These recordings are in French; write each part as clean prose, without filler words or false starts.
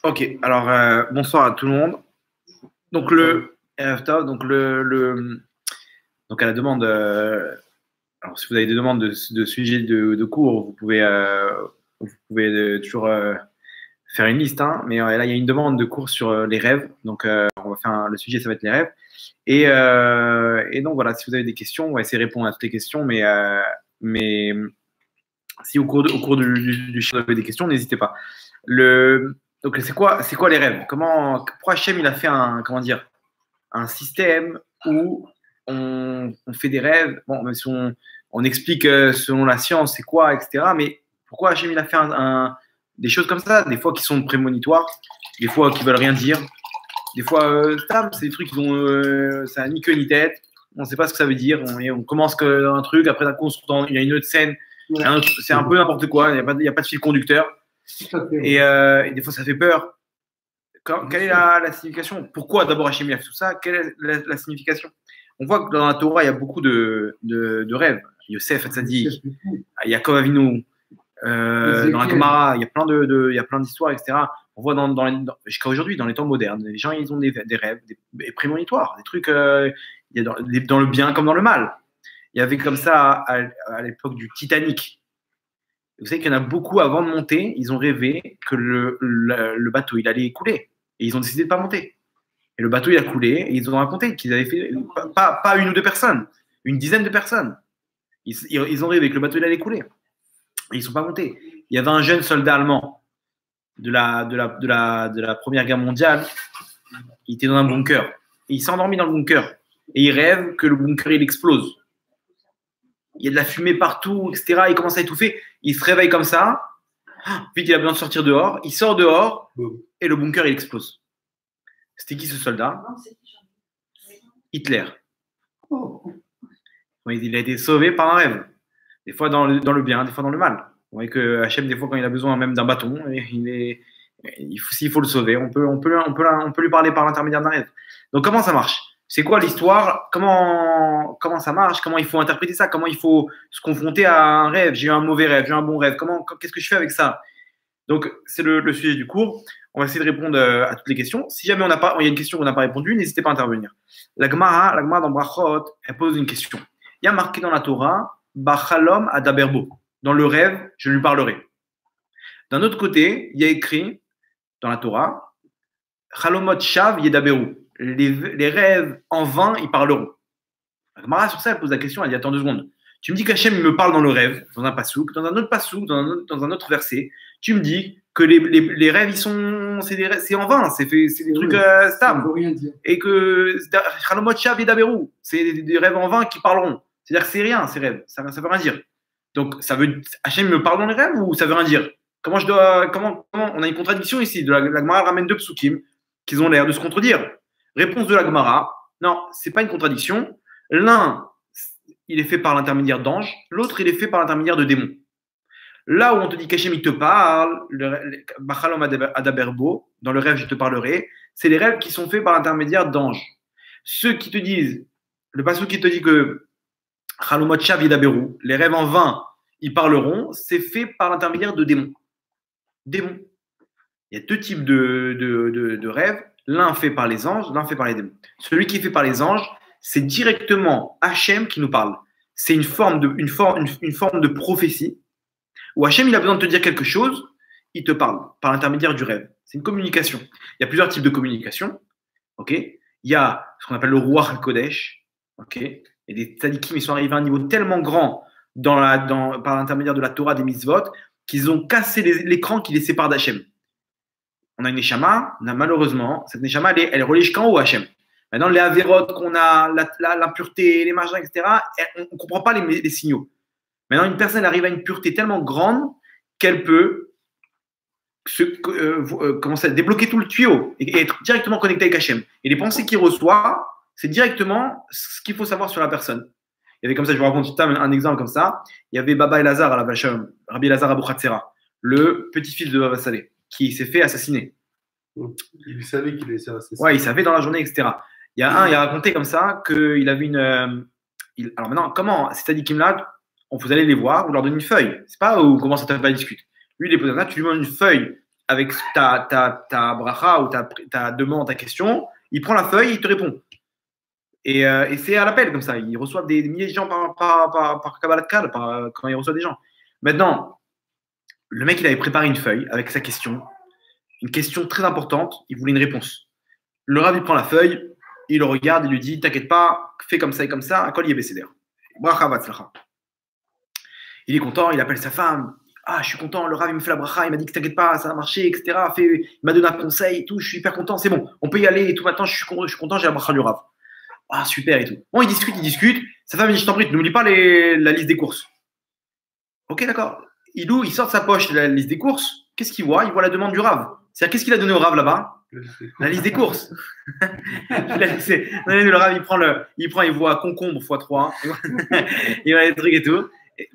Ok, alors bonsoir à tout le monde. Donc donc à la demande, alors si vous avez des demandes de sujets de cours, vous pouvez toujours faire une liste, hein, mais là il y a une demande de cours sur les rêves, donc on va faire le sujet, ça va être les rêves. Et donc voilà, si vous avez des questions, on va essayer de répondre à toutes les questions, mais si au cours du show, vous avez des questions, n'hésitez pas. Donc c'est quoi les rêves? Pourquoi Hachem il a fait un système où on fait des rêves? Bon, même si on explique selon la science c'est quoi, etc. Mais pourquoi Hachem il a fait des choses comme ça? Des fois qui sont prémonitoires, des fois qui veulent rien dire, des fois c'est des trucs qui ont ça a ni queue ni tête. On ne sait pas ce que ça veut dire. On commence un truc, après d'un coup il y a une autre scène. Ouais. C'est un peu n'importe quoi. Il n'y a pas de fil conducteur. Et des fois ça fait peur. Quelle est la signification? Pourquoi d'abord Hachem a fait tout ça? Quelle est la signification? On voit que dans la Torah, il y a beaucoup de rêves. Yosef Hatzadik, Yaakov Avinu, dans la Gemara, il y a plein d'histoires, etc. On voit jusqu'à aujourd'hui, dans les temps modernes, les gens ils ont des rêves, des prémonitoires, des trucs dans le bien comme dans le mal. Il y avait comme ça à l'époque du Titanic. Vous savez qu'il y en a beaucoup avant de monter, ils ont rêvé que le bateau il allait couler. Et ils ont décidé de ne pas monter. Et le bateau il a coulé et ils ont raconté qu'ils avaient fait, pas une ou deux personnes, une dizaine de personnes. Ils ont rêvé que le bateau il allait couler. Et ils ne sont pas montés. Il y avait un jeune soldat allemand de la Première Guerre mondiale. Il était dans un bunker. Et il s'est endormi dans le bunker. Et il rêve que le bunker il explose. Il y a de la fumée partout, etc. Il commence à étouffer. Il se réveille comme ça. Vite, il a besoin de sortir dehors. Il sort dehors et le bunker, il explose. C'était qui ce soldat? Hitler. Il a été sauvé par un rêve. Des fois dans le bien, des fois dans le mal. Vous voyez que Hachem, des fois, quand il a besoin même d'un bâton, s'il faut le sauver, on peut lui parler par l'intermédiaire d'un rêve. Donc, comment ça marche? C'est quoi l'histoire? Comment ça marche? Comment il faut interpréter ça? Comment il faut se confronter à un rêve? J'ai eu un mauvais rêve, j'ai eu un bon rêve. Qu'est-ce que je fais avec ça? Donc, c'est le sujet du cours. On va essayer de répondre à toutes les questions. Si jamais il y a une question qu'on n'a pas répondu, n'hésitez pas à intervenir. La Gemara dans Brachot, elle pose une question. Il y a marqué dans la Torah, Bachalom Adaberbo. Dans le rêve, je lui parlerai. D'un autre côté, il y a écrit dans la Torah, Chalomot Shav Yedaberu. Les rêves en vain, ils parleront. La Gemara, sur ça, elle pose la question, elle dit, attends 2 secondes. Tu me dis qu'Hachem me parle dans le rêve, dans un pasouk, dans un autre pasouk, dans un autre verset. Tu me dis que les rêves, c'est en vain, c'est des trucs stables. Et que Chalomot Shav Yedaberu, c'est des rêves en vain qui parleront. C'est-à-dire que c'est rien, ces rêves. Ça veut rien dire. Donc, Hachem me parle dans les rêves ou ça veut rien dire? Comment on a une contradiction ici. La Gemara ramène 2 psukim qui ont l'air de se contredire. Réponse de la Gemara, non, c'est pas une contradiction. L'un, il est fait par l'intermédiaire d'anges, l'autre, il est fait par l'intermédiaire de démons. Là où on te dit qu'Hachem, il te parle, Bachalom Adaberbo, dans le rêve, je te parlerai, c'est les rêves qui sont faits par l'intermédiaire d'anges. Ceux qui te disent, le passage qui te dit que Chalomot Shav Yedaberu, les rêves en vain, ils parleront, c'est fait par l'intermédiaire de démons. Démons. Il y a 2 types de rêves, l'un fait par les anges, l'un fait par les démons. Celui qui est fait par les anges, c'est directement Hachem qui nous parle. C'est une forme de prophétie où Hachem, il a besoin de te dire quelque chose, il te parle par l'intermédiaire du rêve. C'est une communication. Il y a plusieurs types de communication. Okay, il y a ce qu'on appelle le Ruach HaKodesh. Okay, et des tzadikim, ils sont arrivés à un niveau tellement grand par l'intermédiaire de la Torah des mitzvot qu'ils ont cassé l'écran qui les sépare d'Hachem. On a une neshama, malheureusement, cette neshama, elle est reliée jusqu'en haut à Hachem. Maintenant, les avérotes qu'on a, l'impureté, les machins, etc., on ne comprend pas les signaux. Maintenant, une personne arrive à une pureté tellement grande qu'elle peut commencer à débloquer tout le tuyau et être directement connectée avec Hachem. Et les pensées qu'il reçoit, c'est directement ce qu'il faut savoir sur la personne. Il y avait comme ça, je vous raconte un exemple comme ça. Il y avait Baba Elazar à la Vachem, Rabbi Elazar Abou Khatsera, le petit-fils de Baba Saleh, qui s'est fait assassiner. Il savait qu'il allait se faire assassiner. Ouais, il savait dans la journée, etc. Il a raconté comme ça qu'il avait alors maintenant, comment ces tzadikim-là, vous allez les voir, vous leur donnez une feuille. C'est pas où on commence à discuter. Lui, il est posé là, tu lui donnes une feuille avec ta bracha ou ta demande, ta question, il prend la feuille, il te répond. Et c'est à l'appel comme ça. Il reçoit des milliers de gens par Kabbalat Kal, quand il reçoit des gens. Maintenant, le mec, il avait préparé une feuille avec sa question. Une question très importante. Il voulait une réponse. Le Rav, il prend la feuille, il le regarde, il lui dit, t'inquiète pas, fais comme ça et comme ça, un col Yébécéder. Bracha Vatzlacha. Il est content, il appelle sa femme. Ah, je suis content, le Rav, il me fait la bracha, il m'a dit que t'inquiète pas, ça a marché, etc. Il m'a donné un conseil et tout, je suis hyper content, c'est bon, on peut y aller et tout. Maintenant, je suis content, j'ai la bracha du Rav. Ah, super et tout. Bon, il discute. Sa femme, il dit, je t'en prie, n'oublie pas la liste des courses. Ok, d'accord. Il sort de sa poche la liste des courses. Qu'est-ce qu'il voit? Il voit la demande du Rav. C'est-à-dire, qu'est-ce qu'il a donné au Rav là-bas? La liste des courses. Le Rav, il voit concombre x3. Il voit les trucs et tout.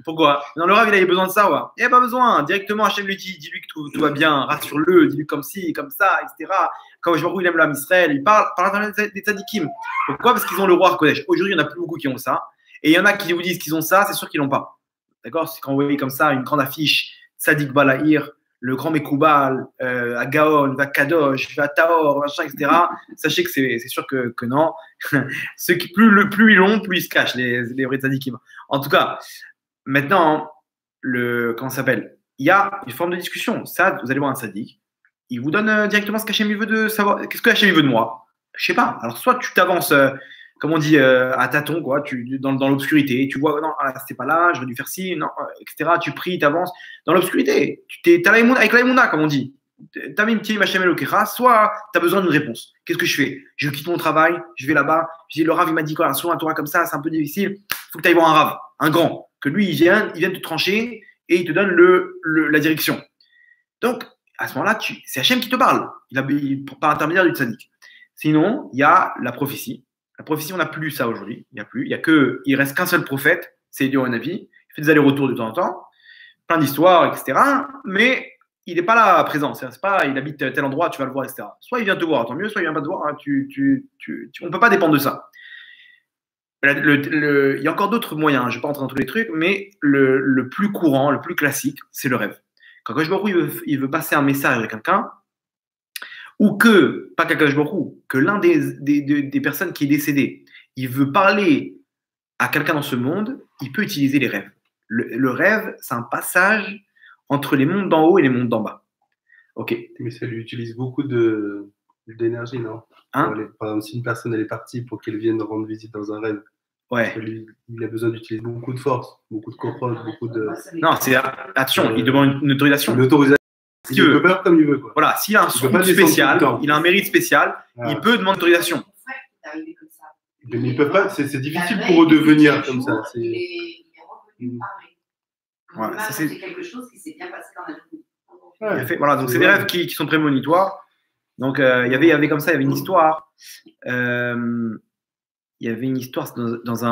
Pourquoi? Non, le Rav, il avait besoin de ça, ouais. Il n'y a pas besoin. Directement, Hachem lui dit, dis-lui que tout va bien, rassure-le, dis-lui comme ci, comme ça, etc. Quand je vois où il aime l'âme Israël, il parle par l'intermédiaire des tzadikim. Pourquoi? Parce qu'ils ont le roi Kodesh. Aujourd'hui, il n'y en a plus beaucoup qui ont ça. Et il y en a qui vous disent qu'ils ont ça, c'est sûr qu'ils l'ont pas. D'accord? C'est quand vous voyez comme ça une grande affiche, Tzadik Balahir, le grand Mekoubal, à Gaon, va Kadosh, va Taor, machin, etc. Sachez que c'est sûr que non. Ceux qui, plus ils l'ont, plus ils se cachent, les vrais tzadikim. En tout cas, maintenant, comment ça s'appelle? Il y a une forme de discussion. Ça, vous allez voir un tzadik, il vous donne directement ce qu'Hachem veut de savoir. Qu'est-ce que Hachem veut de moi? Je sais pas. Alors, soit tu t'avances, comme on dit, à tâtons, quoi, dans l'obscurité. Tu vois, non, c'était pas là, j'aurais dû faire ci, non, etc. Tu pries, tu avances dans l'obscurité. T'as avec l'aïmouna, comme on dit. T'as mis une petite Hachem Elokecha, soit tu as besoin d'une réponse. Qu'est-ce que je fais? Je quitte mon travail, je vais là-bas. Je dis, le Rav, il m'a dit quoi? Sur un Torah comme ça, c'est un peu difficile. Il faut que tu ailles voir un Rav, un grand, que lui, il vient te trancher et il te donne la direction. Donc, à ce moment-là, c'est Hachem qui te parle, par l'intermédiaire du tzaddik. Sinon, il y a la prophétie. La prophétie, on n'a plus ça aujourd'hui. Il reste qu'un seul prophète, c'est Eliyahu Hanavi. Il fait des allers-retours de temps en temps, plein d'histoires, etc. Mais il n'est pas là présent. C'est pas, il habite tel endroit, tu vas le voir, etc. Soit il vient te voir, tant mieux, soit il vient pas te voir. Hein, on ne peut pas dépendre de ça. Il y a encore d'autres moyens, je ne vais pas rentrer dans tous les trucs, mais le plus courant, le plus classique, c'est le rêve. Quand Kadosh Baruch Hu, il veut passer un message à quelqu'un, ou pas qu'Akadosh Baruch Hu, que l'un des personnes qui est décédé, il veut parler à quelqu'un dans ce monde, il peut utiliser les rêves. Le rêve, c'est un passage entre les mondes d'en haut et les mondes d'en bas. Ok. Mais ça lui utilise beaucoup d'énergie, non? Par exemple, si une personne elle est partie pour qu'elle vienne rendre visite dans un rêve, ouais. Il a besoin d'utiliser beaucoup de force, beaucoup de courage, beaucoup de. Non, attention, il demande une autorisation. Une autorisation. Il peut faire comme il veut. Quoi. Voilà, s'il a un son spécial, il a un mérite spécial, il peut demander autorisation. Mais ils peuvent pas, c'est difficile pour eux de venir comme ça. Voilà, c'est quelque chose qui s'est bien passé dans la vie. Voilà, donc c'est des rêves qui sont prémonitoires. Donc, il y avait comme ça, il y avait une histoire. Il y avait une histoire dans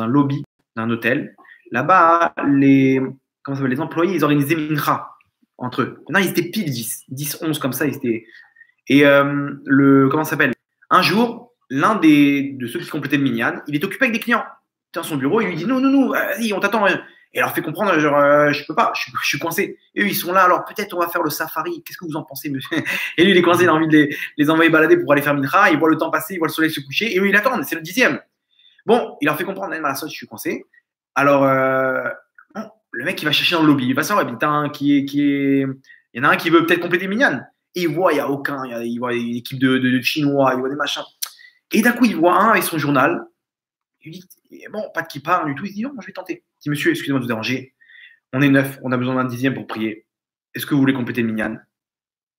un lobby d'un hôtel. Là-bas, les employés, ils organisaient mincha entre eux. Maintenant, ils étaient pile 10, 11 comme ça. Et comment ça s'appelle? Un jour, l'un de ceux qui complétaient le minyan, il est occupé avec des clients. Il est dans son bureau, il lui dit non, vas-y, on t'attend. Et alors fait comprendre, genre, je peux pas, je suis coincé. Et eux, ils sont là, alors peut-être on va faire le safari. Qu'est-ce que vous en pensez, monsieur? Et lui, il est coincé, il a envie de les envoyer balader pour aller faire mincha. Il voit le temps passer, il voit le soleil se coucher. Et eux, il attend, c'est le 10e. Bon, il leur fait comprendre, la sauce, je suis coincé. Alors, bon, le mec, il va chercher dans le lobby. Il va savoir, il y en a un qui veut peut-être compléter minyan. Et il voit, il y a aucun, il voit une équipe de Chinois, il voit des machins. Et d'un coup, il voit un avec son journal. Il lui dit, bon, pas de qui parle du tout. Il dit, non, je vais tenter. Il dit, monsieur, excusez-moi de vous déranger. On est 9, on a besoin d'un 10e pour prier. Est-ce que vous voulez compléter le minyan?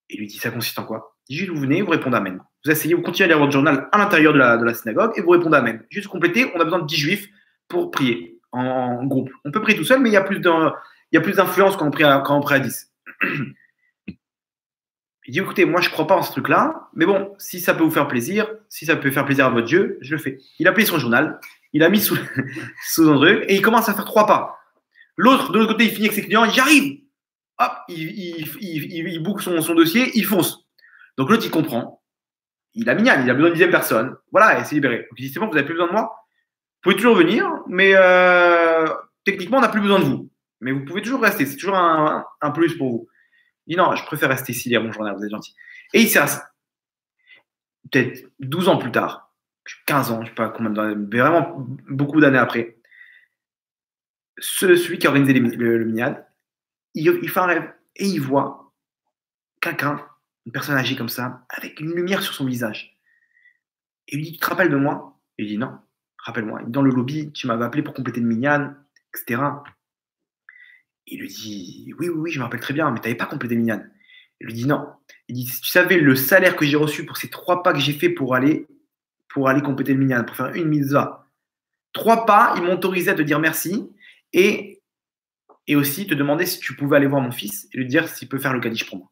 Et il lui dit, ça consiste en quoi? Il dit, juste vous venez, vous répondez Amen. Vous asseyez, vous continuez à lire votre journal à l'intérieur de la synagogue et vous répondez Amen. Juste compléter, on a besoin de 10 juifs pour prier en groupe. On peut prier tout seul, mais il y a plus d'influence quand on prie à 10. Il dit, écoutez, moi je ne crois pas en ce truc-là, mais bon, si ça peut vous faire plaisir, si ça peut faire plaisir à votre Dieu, je le fais. Il a pris son journal, il a mis sous un truc et il commence à faire 3 pas. L'autre, de l'autre côté, il finit avec ses clients, il dit, j'arrive. Hop, il boucle son dossier, il fonce. Donc l'autre, il comprend. Il a minyan, il a besoin d'une 10e personne. Voilà, et c'est libéré. Donc il dit, c'est bon, vous n'avez plus besoin de moi. Vous pouvez toujours venir, mais techniquement, on n'a plus besoin de vous. Mais vous pouvez toujours rester, c'est toujours un plus pour vous. Il dit non, je préfère rester ici, lire mon journal, vous êtes gentil. Et il s'est assis. Peut-être 12 ans plus tard, 15 ans, je ne sais pas combien d'années, mais vraiment beaucoup d'années après, celui qui a organisé le Minyan, il fait un rêve et il voit quelqu'un, une personne âgée comme ça, avec une lumière sur son visage. Et il lui dit, tu te rappelles de moi? Et il dit non, rappelle-moi. Dans le lobby, tu m'avais appelé pour compléter le Minyan, etc. Il lui dit, oui, je me rappelle très bien, mais tu n'avais pas complété le Minyan. Il lui dit non. Il dit, si tu savais le salaire que j'ai reçu pour ces 3 pas que j'ai fait pour aller compléter le Minyan, pour faire une mitzvah. 3 pas, ils m'ont autorisé à te dire merci et aussi te demander si tu pouvais aller voir mon fils et lui dire s'il peut faire le Kaddish pour moi.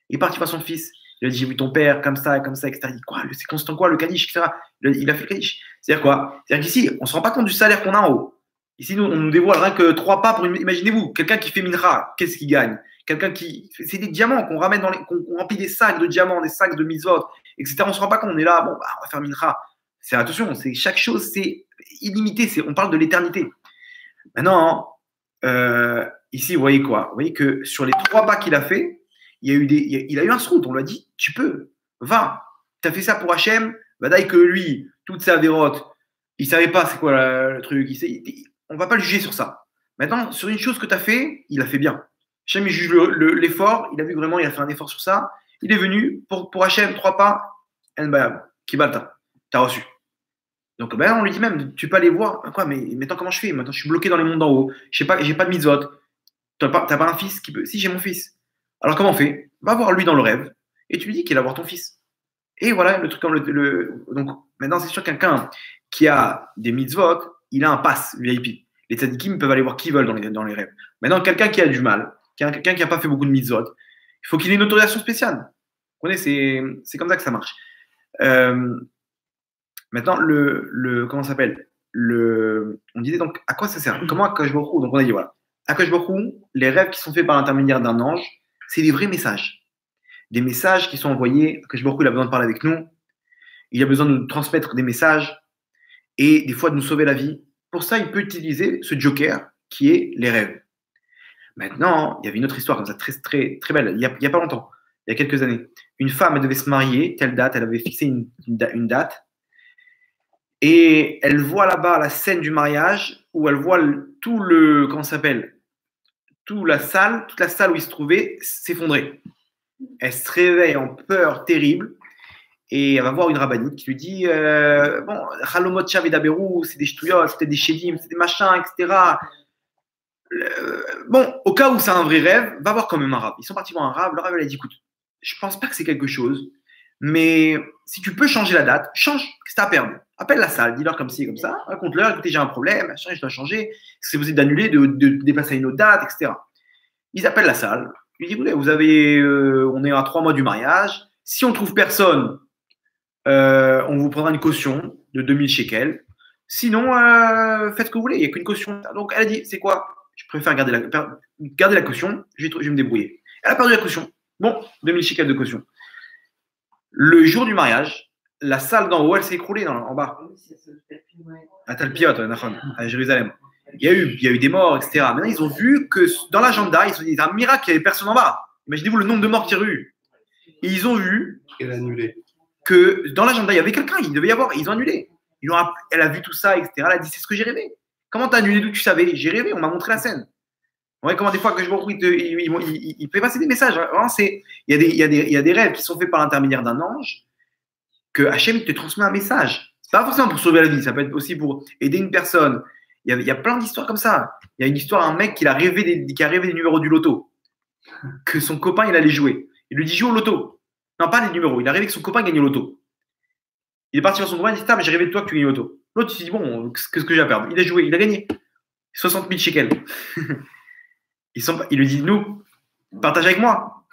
Il est parti voir son fils. Il a dit, j'ai vu ton père comme ça, etc. Il dit, quoi, c'est constant quoi, le Kaddish, etc. Il a fait le Kaddish. C'est-à-dire quoi? C'est-à-dire qu'ici, on ne se rend pas compte du salaire qu'on a en haut. Ici, nous, on nous dévoile rien que 3 pas pour une. Imaginez-vous, quelqu'un qui fait mincha, qu'est-ce qu'il gagne? Quelqu'un qui. C'est des diamants qu'on ramène qu'on remplit des sacs de diamants, des sacs de mitzvot, etc. On ne se rend pas compte. On est là, bon, bah, on va faire mincha. C'est attention, chaque chose, c'est illimité. On parle de l'éternité. Maintenant, ici, vous voyez quoi? Vous voyez que sur les 3 pas qu'il a fait, il a eu un srout. On lui a dit, tu peux, va. Tu as fait ça pour Hachem. Vadaï que lui, toute sa vérote, il ne savait pas c'est quoi le truc. On ne va pas le juger sur ça. Maintenant, sur une chose que tu as fait, il a fait bien. Hachem, il juge l'effort. Il a vu vraiment, il a fait un effort sur ça. Il est venu pour Hachem, 3 pas. Kibalta. Tu as reçu. Donc, ben, on lui dit même, tu peux aller voir. Quoi, mais maintenant, comment je fais? Maintenant, je suis bloqué dans les mondes d'en haut. Je n'ai pas de mitzvot. Tu n'as pas un fils qui peut. Si, j'ai mon fils. Alors, comment on fait? Va voir lui dans le rêve et tu lui dis qu'il va voir ton fils. Et voilà, le truc comme Donc, maintenant, c'est sûr, quelqu'un qui a des mitzvot, il a un pass VIP. Les tzadikim peuvent aller voir qui veulent dans les rêves. Maintenant, quelqu'un qui a du mal, quelqu'un qui n'a pas fait beaucoup de mitzvot, il faut qu'il ait une autorisation spéciale. Vous connaissez, c'est comme ça que ça marche. Maintenant, comment ça s'appelle? On disait donc, à quoi ça sert? Comment Akadosh Baruch Hu? Donc, on a dit, voilà. Akadosh Baruch Hu, les rêves qui sont faits par l'intermédiaire d'un ange, c'est des vrais messages. Des messages qui sont envoyés. Akadosh Baruch Hu, il a besoin de parler avec nous. Il a besoin de nous transmettre des messages et des fois de nous sauver la vie. Pour ça, il peut utiliser ce joker qui est les rêves. Maintenant, il y avait une autre histoire comme ça, très, très, très belle, il y a pas longtemps, il y a quelques années. Une femme, elle devait se marier, telle date, elle avait fixé une date. Et elle voit là-bas la scène du mariage où elle voit toute la salle où il se trouvait s'effondrer. Elle se réveille en peur terrible et elle va voir une rabbinite qui lui dit bon, Halomot Shav et Daberou, c'est des ch'touillots, c'est des chédim, c'est des machins, etc. Bon, au cas où c'est un vrai rêve, va voir quand même un rab. Ils sont partis voir un rab, le rab lui a dit écoute, je pense pas que c'est quelque chose, mais si tu peux changer la date, change, qu'est-ce que t'as à perdre? Appelle la salle, dis-leur comme ci, comme ça, raconte-leur, écoutez, j'ai un problème, je dois changer, c'est possible d'annuler, de déplacer à une autre date, etc. Ils appellent la salle, ils disent écoutez, on est à 3 mois du mariage, si on trouve personne, on vous prendra une caution de 2000 shekels, sinon, faites ce que vous voulez, il n'y a qu'une caution. Donc elle a dit c'est quoi? Je préfère garder la caution, je vais me débrouiller. Elle a perdu la caution. Bon, 2000 shekels de caution. Le jour du mariage, la salle d'en haut, elle s'est écroulée en bas. À Talpiot, à Jérusalem. Il y a eu des morts, etc. Maintenant, ils ont vu que dans l'agenda, ils ont dit, c'est un miracle qu'il n'y avait personne en bas. Imaginez-vous le nombre de morts qu'il y a eu. Et ils ont vu que dans l'agenda, il y avait quelqu'un, il devait y avoir, ils ont annulé. Elle a vu tout ça, etc. Elle a dit, c'est ce que j'ai rêvé. Comment t'as annulé d'où tu savais? J'ai rêvé, on m'a montré la scène. Ouais, comment des fois que je vois il fait passer des messages. Il y a des rêves qui sont faits par l'intermédiaire d'un ange que Hachem te transmet un message. C'est pas forcément pour sauver la vie, ça peut être aussi pour aider une personne. Il y a plein d'histoires comme ça. Il y a une histoire, un mec qui a rêvé des numéros du loto, que son copain il allait jouer. Il lui dit joue au loto. Non, pas les numéros. Il a rêvé que son copain gagne au loto. Il est parti sur son copain, il dit mais j'ai rêvé de toi que tu gagnes au loto. L'autre il s'est dit bon, qu'est-ce que j'ai à perdre? Il a joué, il a gagné 60 000 shekels. Il lui dit nous, partage avec moi.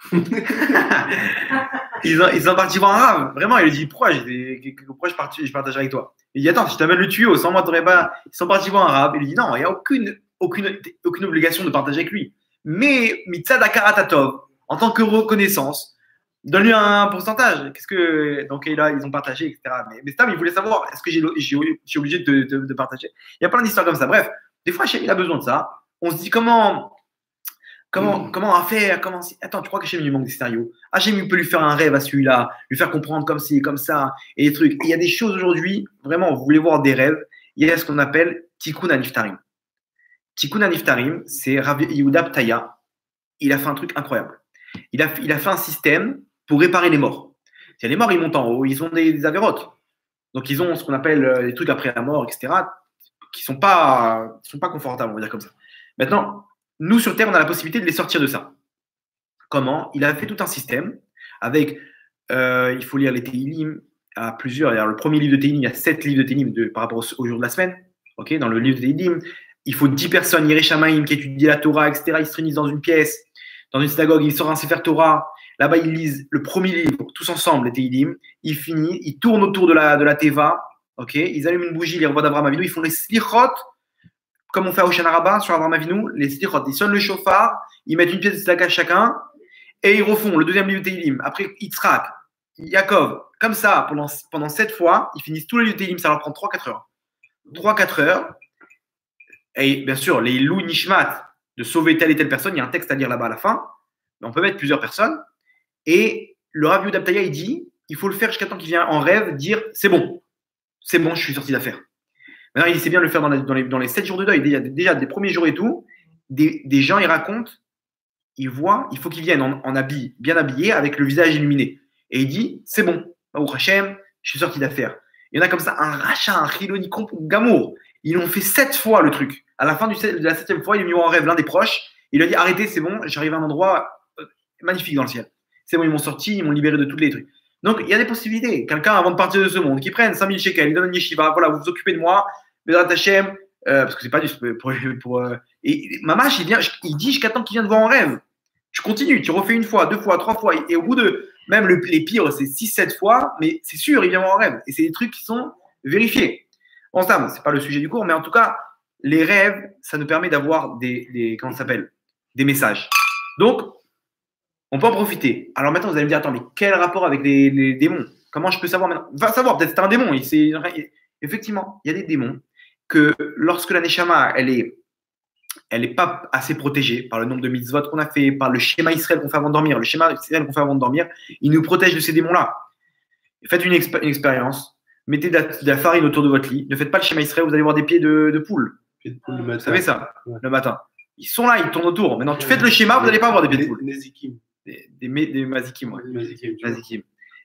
Ils sont partis voir un rave. Vraiment, il lui dit pourquoi je partage avec toi? Il dit attends, si je t'amène le tuyau, sans moi, t'aurais pas. Ils sont partis voir un rave. Il lui dit non, il n'y a aucune obligation de partager avec lui. Mais mitzad akaratatov, en tant que reconnaissance, donne-lui un pourcentage. Donc là, ils ont partagé, etc. Mais Stam, il voulait savoir est-ce que j'ai obligé de partager? Il y a plein d'histoires comme ça. Bref, des fois, Hachem, il a besoin de ça. On se dit comment Comment on va faire? Attends, tu crois qu'Hachem lui manque des scénarios? Hachem peut lui faire un rêve à celui-là, lui faire comprendre comme ci, comme ça, et des trucs. Et il y a des choses aujourd'hui, vraiment, vous voulez voir des rêves, il y a ce qu'on appelle Tikkun Aniftarim. Tikkun Aniftarim, c'est Rav Yehuda Ptaya. Il a fait un truc incroyable. Il a fait un système pour réparer les morts. Les morts, ils montent en haut, ils ont des avérotes. Donc, ils ont ce qu'on appelle des trucs après la mort, etc., qui ne sont pas confortables, on va dire comme ça. Maintenant, nous, sur Terre, on a la possibilité de les sortir de ça. Comment? Il a fait tout un système avec, il faut lire les Tehillim à plusieurs. Alors, le premier livre de Tehillim, il y a 7 livres de Tehillim par rapport au jour de la semaine. Okay, dans le livre de Tehillim, il faut 10 personnes, Yereshamaïm, qui étudient la Torah, etc. Ils se réunissent dans une pièce, dans une synagogue, ils sortent un Sefer Torah. Là-bas, ils lisent le premier livre, tous ensemble, les Tehillim. Ils finissent, ils tournent autour de la Teva. Okay, ils allument une bougie, les rois d'Abraham Avinu. Ils font les slichot, comme on fait à Hoshana Rabbah sur Abraham Avinu, les slichot. Ils sonnent le chauffard, ils mettent une pièce de tzedaka chacun, et ils refont le deuxième livre de Tehillim. Après, Yitzhak, Yaakov, comme ça, pendant 7 fois, ils finissent tous les livres de Tehillim, ça leur prend 3-4 heures. 3-4 heures. Et bien sûr, les Ilou Nishmat, de sauver telle et telle personne, il y a un texte à lire là-bas à la fin, mais on peut mettre plusieurs personnes. Et le Rav Yehuda Ptaya, il dit, il faut le faire jusqu'à temps qu'il vient en rêve dire, c'est bon, je suis sorti d'affaire. Maintenant, il sait bien le faire dans les 7 jours de deuil. Déjà, des premiers jours et tout, des gens, ils racontent, ils voient, il faut qu'ils viennent en habit, bien habillés, avec le visage illuminé. Et il dit, c'est bon, Baruch Hashem, je suis sorti d'affaire. Il y en a comme ça, un rachat, un chiloni, gamour. Ils l'ont fait 7 fois le truc. À la fin de la 7e fois, il est venu en rêve l'un des proches. Il a dit, arrêtez, c'est bon, j'arrive à un endroit magnifique dans le ciel. C'est bon, ils m'ont sorti, ils m'ont libéré de tous les trucs. Donc, il y a des possibilités. Quelqu'un, avant de partir de ce monde, qui prenne 5000 shekels, il donne une yeshiva, voilà, vous vous occupez de moi, Bédrat Hashem, parce que c'est pas du et Mamash, il dit jusqu'à temps qu'il vient de voir en rêve. Tu continues, tu refais 1 fois, 2 fois, 3 fois, et au bout de, même les pires, c'est 6-7 fois, mais c'est sûr, il vient voir en rêve. Et c'est des trucs qui sont vérifiés. Bon, ça, c'est pas le sujet du cours, mais en tout cas, les rêves, ça nous permet d'avoir comment ça s'appelle, des messages. Donc, on peut en profiter. Alors maintenant, vous allez me dire, attends, mais quel rapport avec les démons? Comment je peux savoir maintenant? Va savoir, peut-être c'est un démon. Effectivement, il y a des démons que lorsque la Neshama, elle est pas assez protégée par le nombre de mitzvot qu'on a fait, par le schéma Israël qu'on fait avant de dormir. Le schéma Israël qu'on fait avant de dormir, il nous protège de ces démons-là. Faites une expérience. Mettez de la farine autour de votre lit. Ne faites pas le schéma Israël, vous allez voir des pieds de poule. Pieds de poule le matin. Vous savez ça, le matin. Ils sont là, ils tournent autour. Maintenant, tu fais le schéma, vous n'allez pas avoir des pieds de poule. Des mazikim. Ouais. Mazikim.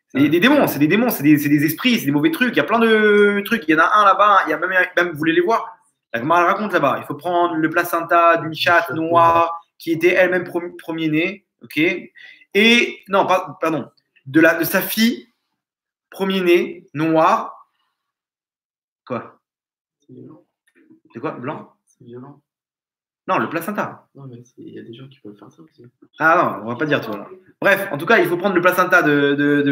C'est des démons, c'est des esprits, c'est des mauvais trucs. Il y a plein de trucs. Il y en a un là-bas, il y a même vous voulez les voir. La Gemara raconte là-bas. Il faut prendre le placenta d'une chatte noire qui était elle-même premier-né. Ok. Et, non, pardon. De sa fille, premier-né, noire. Quoi? C'est quoi? Blanc? C'est violent. Non, le placenta. Non, mais il y a des gens qui peuvent faire ça aussi. Ah non, on va pas dire tout. Là. Bref, en tout cas, il faut prendre le placenta de...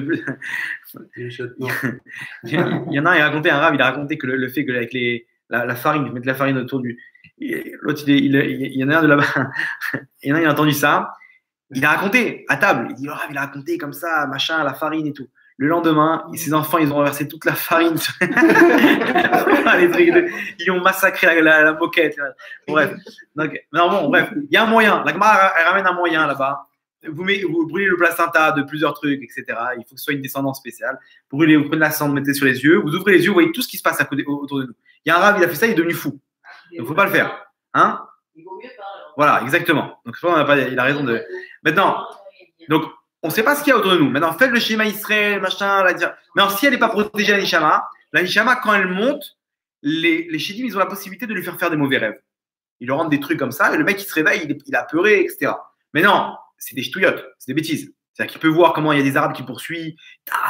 Il y en a un, il a raconté que le fait que avec la farine, mettre de la farine autour du... L'autre, il y en a un de là-bas, il y en a un, il a entendu ça. Il a raconté à table. Il dit, oh, il a raconté comme ça, machin, la farine et tout. Le lendemain, ses enfants, ils ont renversé toute la farine. Ils ont massacré la moquette. Bref. Donc, non, bon, bref. Il y a un moyen. La Gemara, elle ramène un moyen là-bas. Vous brûlez le placenta de plusieurs trucs, etc. Il faut que ce soit une descendance spéciale. Vous prenez la cendre, mettez sur les yeux. Vous ouvrez les yeux, vous voyez tout ce qui se passe autour de nous. Il y a un rave, il a fait ça, il est devenu fou. Donc, il ne faut pas le faire. Hein? Il vaut mieux pas. Voilà, exactement. Donc, il a raison de. Maintenant, donc, on ne sait pas ce qu'il y a autour de nous. Maintenant, faites le schéma Israël, machin, mais si elle n'est pas protégée, la Nishama, quand elle monte, les Chédim, ils ont la possibilité de lui faire des mauvais rêves. Ils lui rendent des trucs comme ça, et le mec, il se réveille, il a peuré, etc. Mais non, c'est des ch'touillottes, c'est des bêtises. C'est-à-dire qu'il peut voir comment il y a des Arabes qui poursuivent,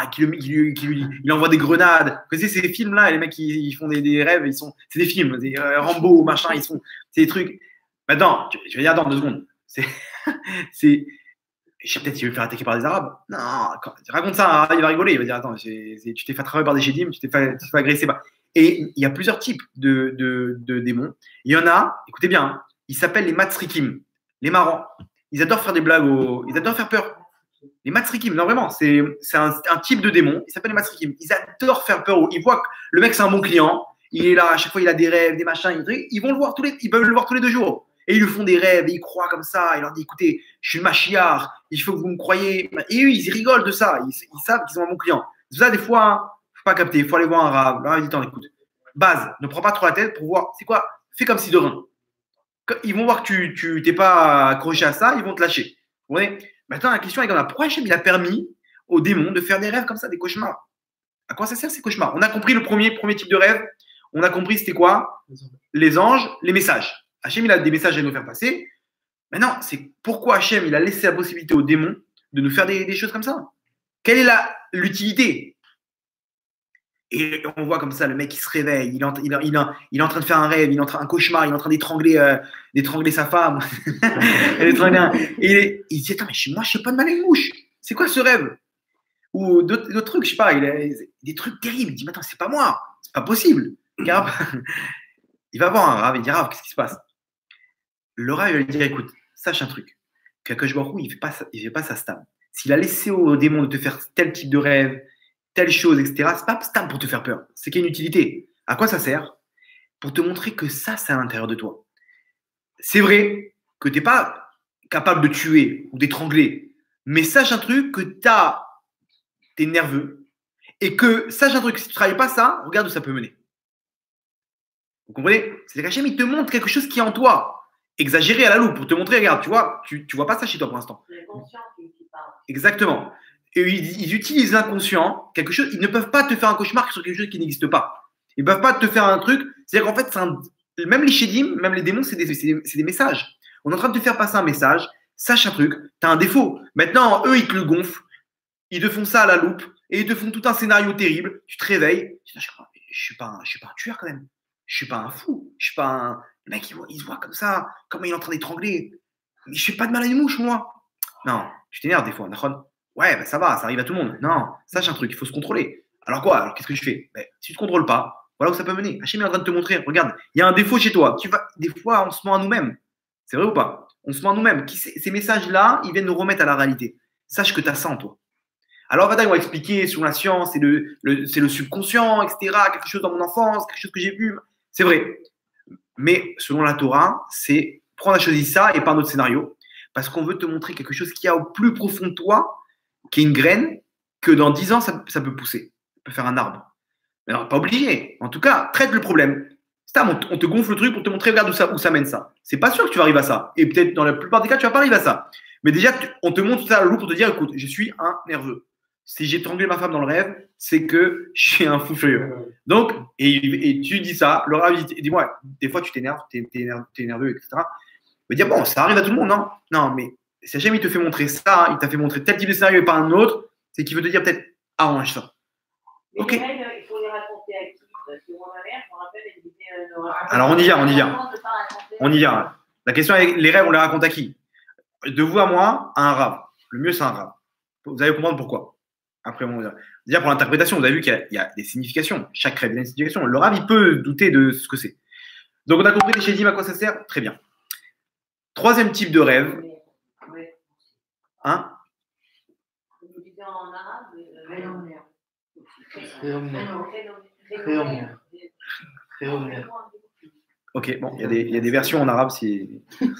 il envoie des grenades. Vous savez, ces films-là, les mecs, ils font des rêves, c'est des films, des Rambo, machin, c'est des trucs. Maintenant, je vais dire dans 2 secondes. Je sais peut-être qu'il veut me faire attaquer par des Arabes. Non, raconte ça, il va rigoler. Il va dire, attends, tu t'es fait attraper par des Chédim, tu t'es fait agresser. Et il y a plusieurs types de démons. Il y en a, écoutez bien, hein, ils s'appellent les matsrikim, les marrants. Ils adorent faire des blagues, ils adorent faire peur. Les matsrikim, non vraiment, c'est un type de démon. Ils s'appellent les matsrikim. Ils adorent faire peur. Ils voient que le mec, c'est un bon client. Il est là, à chaque fois, il a des rêves, des machins. Ils vont le voir ils peuvent le voir tous les 2 jours. Et ils lui font des rêves, et ils croient comme ça. Il leur dit, écoutez, je suis le Mashiach, il faut que vous me croyez. Et eux, ils rigolent de ça. Ils savent qu'ils ont un bon client. C'est ça, des fois, il ne faut pas capter. Il faut aller voir un rave. Là, il dit, écoute, base, ne prends pas trop la tête pour voir, c'est quoi? Fais comme si de rien. Ils vont voir que tu n'es pas accroché à ça, ils vont te lâcher. Vous voyez? Maintenant, la question est comme ça. Pourquoi Hachem, il a permis aux démons de faire des rêves comme ça, des cauchemars? À quoi ça sert ces cauchemars? On a compris le premier type de rêve. On a compris c'était quoi? Les anges, les messages. Hachem, il a des messages à nous faire passer. Maintenant, c'est pourquoi Hachem, il a laissé la possibilité aux démons de nous faire des choses comme ça. Quelle est l'utilité? Et on voit comme ça, le mec, il se réveille, il est en train de faire un rêve, un cauchemar, il est en train d'étrangler sa femme. Et il dit, attends, mais moi, je ne sais pas de mal à une mouche. C'est quoi ce rêve? Ou d'autres trucs, je sais pas, il a des trucs terribles. Il dit, mais attends, c'est pas moi, c'est pas possible. Il va voir un rave, il dit, Rav, qu'est-ce qui se passe? Le rave, il va lui dire, écoute, sache un truc, qu'Akadosh Baruch Hu, il fait pas sa stam. S'il a laissé aux démons de te faire tel type de rêve, telle chose, etc., c'est pas stam pour te faire peur. C'est qu'il y a une utilité. À quoi ça sert? Pour te montrer que ça, c'est à l'intérieur de toi. C'est vrai que tu n'es pas capable de tuer ou d'étrangler, mais sache un truc, que tu es nerveux, et que sache un truc, si tu ne travailles pas ça, regarde où ça peut mener. Vous comprenez? C'est qu'Hachem, il te montre quelque chose qui est en toi, exagéré à la loupe, pour te montrer, regarde, tu vois pas ça chez toi pour l'instant. Exactement. Et ils utilisent l'inconscient, quelque chose, ils ne peuvent pas te faire un cauchemar sur quelque chose qui n'existe pas. Ils ne peuvent pas te faire un truc, c'est-à-dire qu'en fait, même les chédim, même les démons, c'est des messages. On est en train de te faire passer un message, sache un truc, tu as un défaut. Maintenant, eux, ils te le gonflent, ils te font ça à la loupe, et ils te font tout un scénario terrible, tu te réveilles, je suis pas un tueur quand même, je suis pas un fou, je suis pas un... Le mec, il se voit comme ça, comment il est en train d'étrangler, mais je fais pas de mal à une mouche, moi. Non, tu t'énerves des fois, Nahon. Ouais, ben ça va, ça arrive à tout le monde. Non, sache un truc, il faut se contrôler. Alors quoi? Alors qu'est-ce que je fais? Ben, si tu ne te contrôles pas, voilà où ça peut mener. Hachem est en train de te montrer, regarde, il y a un défaut chez toi. Des fois, on se ment à nous-mêmes. C'est vrai ou pas? On se ment à nous-mêmes. Ces messages-là, ils viennent nous remettre à la réalité. Sache que tu as ça en toi. Alors, on va expliquer sur la science, c'est le subconscient, etc. Quelque chose dans mon enfance, quelque chose que j'ai vu. C'est vrai. Mais selon la Torah, c'est prendre à choisir ça et pas un autre scénario. Parce qu'on veut te montrer quelque chose qui a au plus profond de toi, qui est une graine, que dans 10 ans, ça peut pousser. Ça peut faire un arbre. Mais alors, pas obligé. En tout cas, traite le problème. On te gonfle le truc pour te montrer, regarde où ça mène ça. C'est pas sûr que tu vas arriver à ça. Et peut-être, dans la plupart des cas, tu vas pas arriver à ça. Mais déjà, on te montre ça à la loupe pour te dire, écoute, je suis un nerveux. Si j'ai étranglé ma femme dans le rêve, c'est que je suis un fou furieux. Donc, et tu dis ça, le rêve, dis-moi, des fois, tu t'énerves, t'es nerveux, etc. Il va dire, bon, ça arrive à tout le monde, non? Non, mais si jamais il te fait montrer ça, il t'a fait montrer tel type de scénario et pas un autre, c'est qu'il veut te dire peut-être, arrange ça. Mais ok. Il faut les raconter à qui? Parce que moi, ma mère, je me rappelle, elle disait. Alors, on y vient. La question est, les rêves, on les raconte à qui? De vous à moi, à un rave. Le mieux, c'est un rave. Vous allez comprendre pourquoi. Après, on va dire. Déjà, pour l'interprétation, vous avez vu qu'il y a des significations. Chaque rêve a une signification. Le rave, il peut douter de ce que c'est. Donc, on a compris les chédim, à quoi ça sert? Très bien. Troisième type de rêve. Hein? Ok, bon, il y a des versions en arabe si. Que le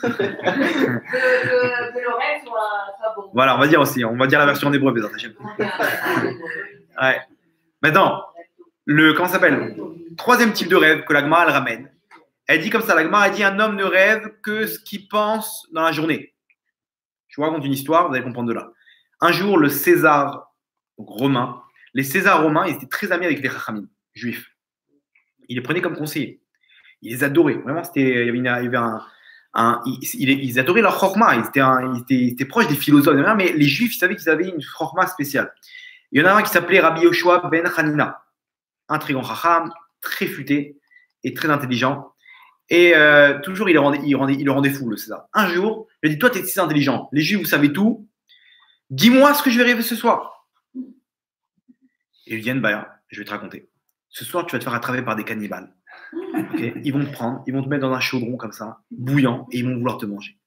rêve soit bon. Voilà, on va dire la version en hébreu, ouais. Maintenant, comment ça s'appelle? Troisième type de rêve que la Gemara elle ramène. Elle dit comme ça, la Gemara dit un homme ne rêve que ce qu'il pense dans la journée. Je vous raconte une histoire, vous allez comprendre de là. Un jour, le César romain, les Césars romains, ils étaient très amis avec les Chachamim juifs. Ils les prenaient comme conseillers. Ils les adoraient. Vraiment, ils adoraient leur chorma. Ils étaient proches des philosophes. Mais les juifs, ils savaient qu'ils avaient une chorma spéciale. Il y en a un qui s'appelait Rabbi Yoshua ben Hanina. Un très grand chacham, très futé et très intelligent. Et toujours, il le rendait fou, le César. Un jour, il a dit, toi, tu es si intelligent. Les juifs, vous savez tout. Dis-moi ce que je vais rêver ce soir. Et il dit, bah, je vais te raconter. Ce soir, tu vas te faire attraper par des cannibales. Okay, ils vont te prendre, ils vont te mettre dans un chaudron comme ça, bouillant, et ils vont vouloir te manger.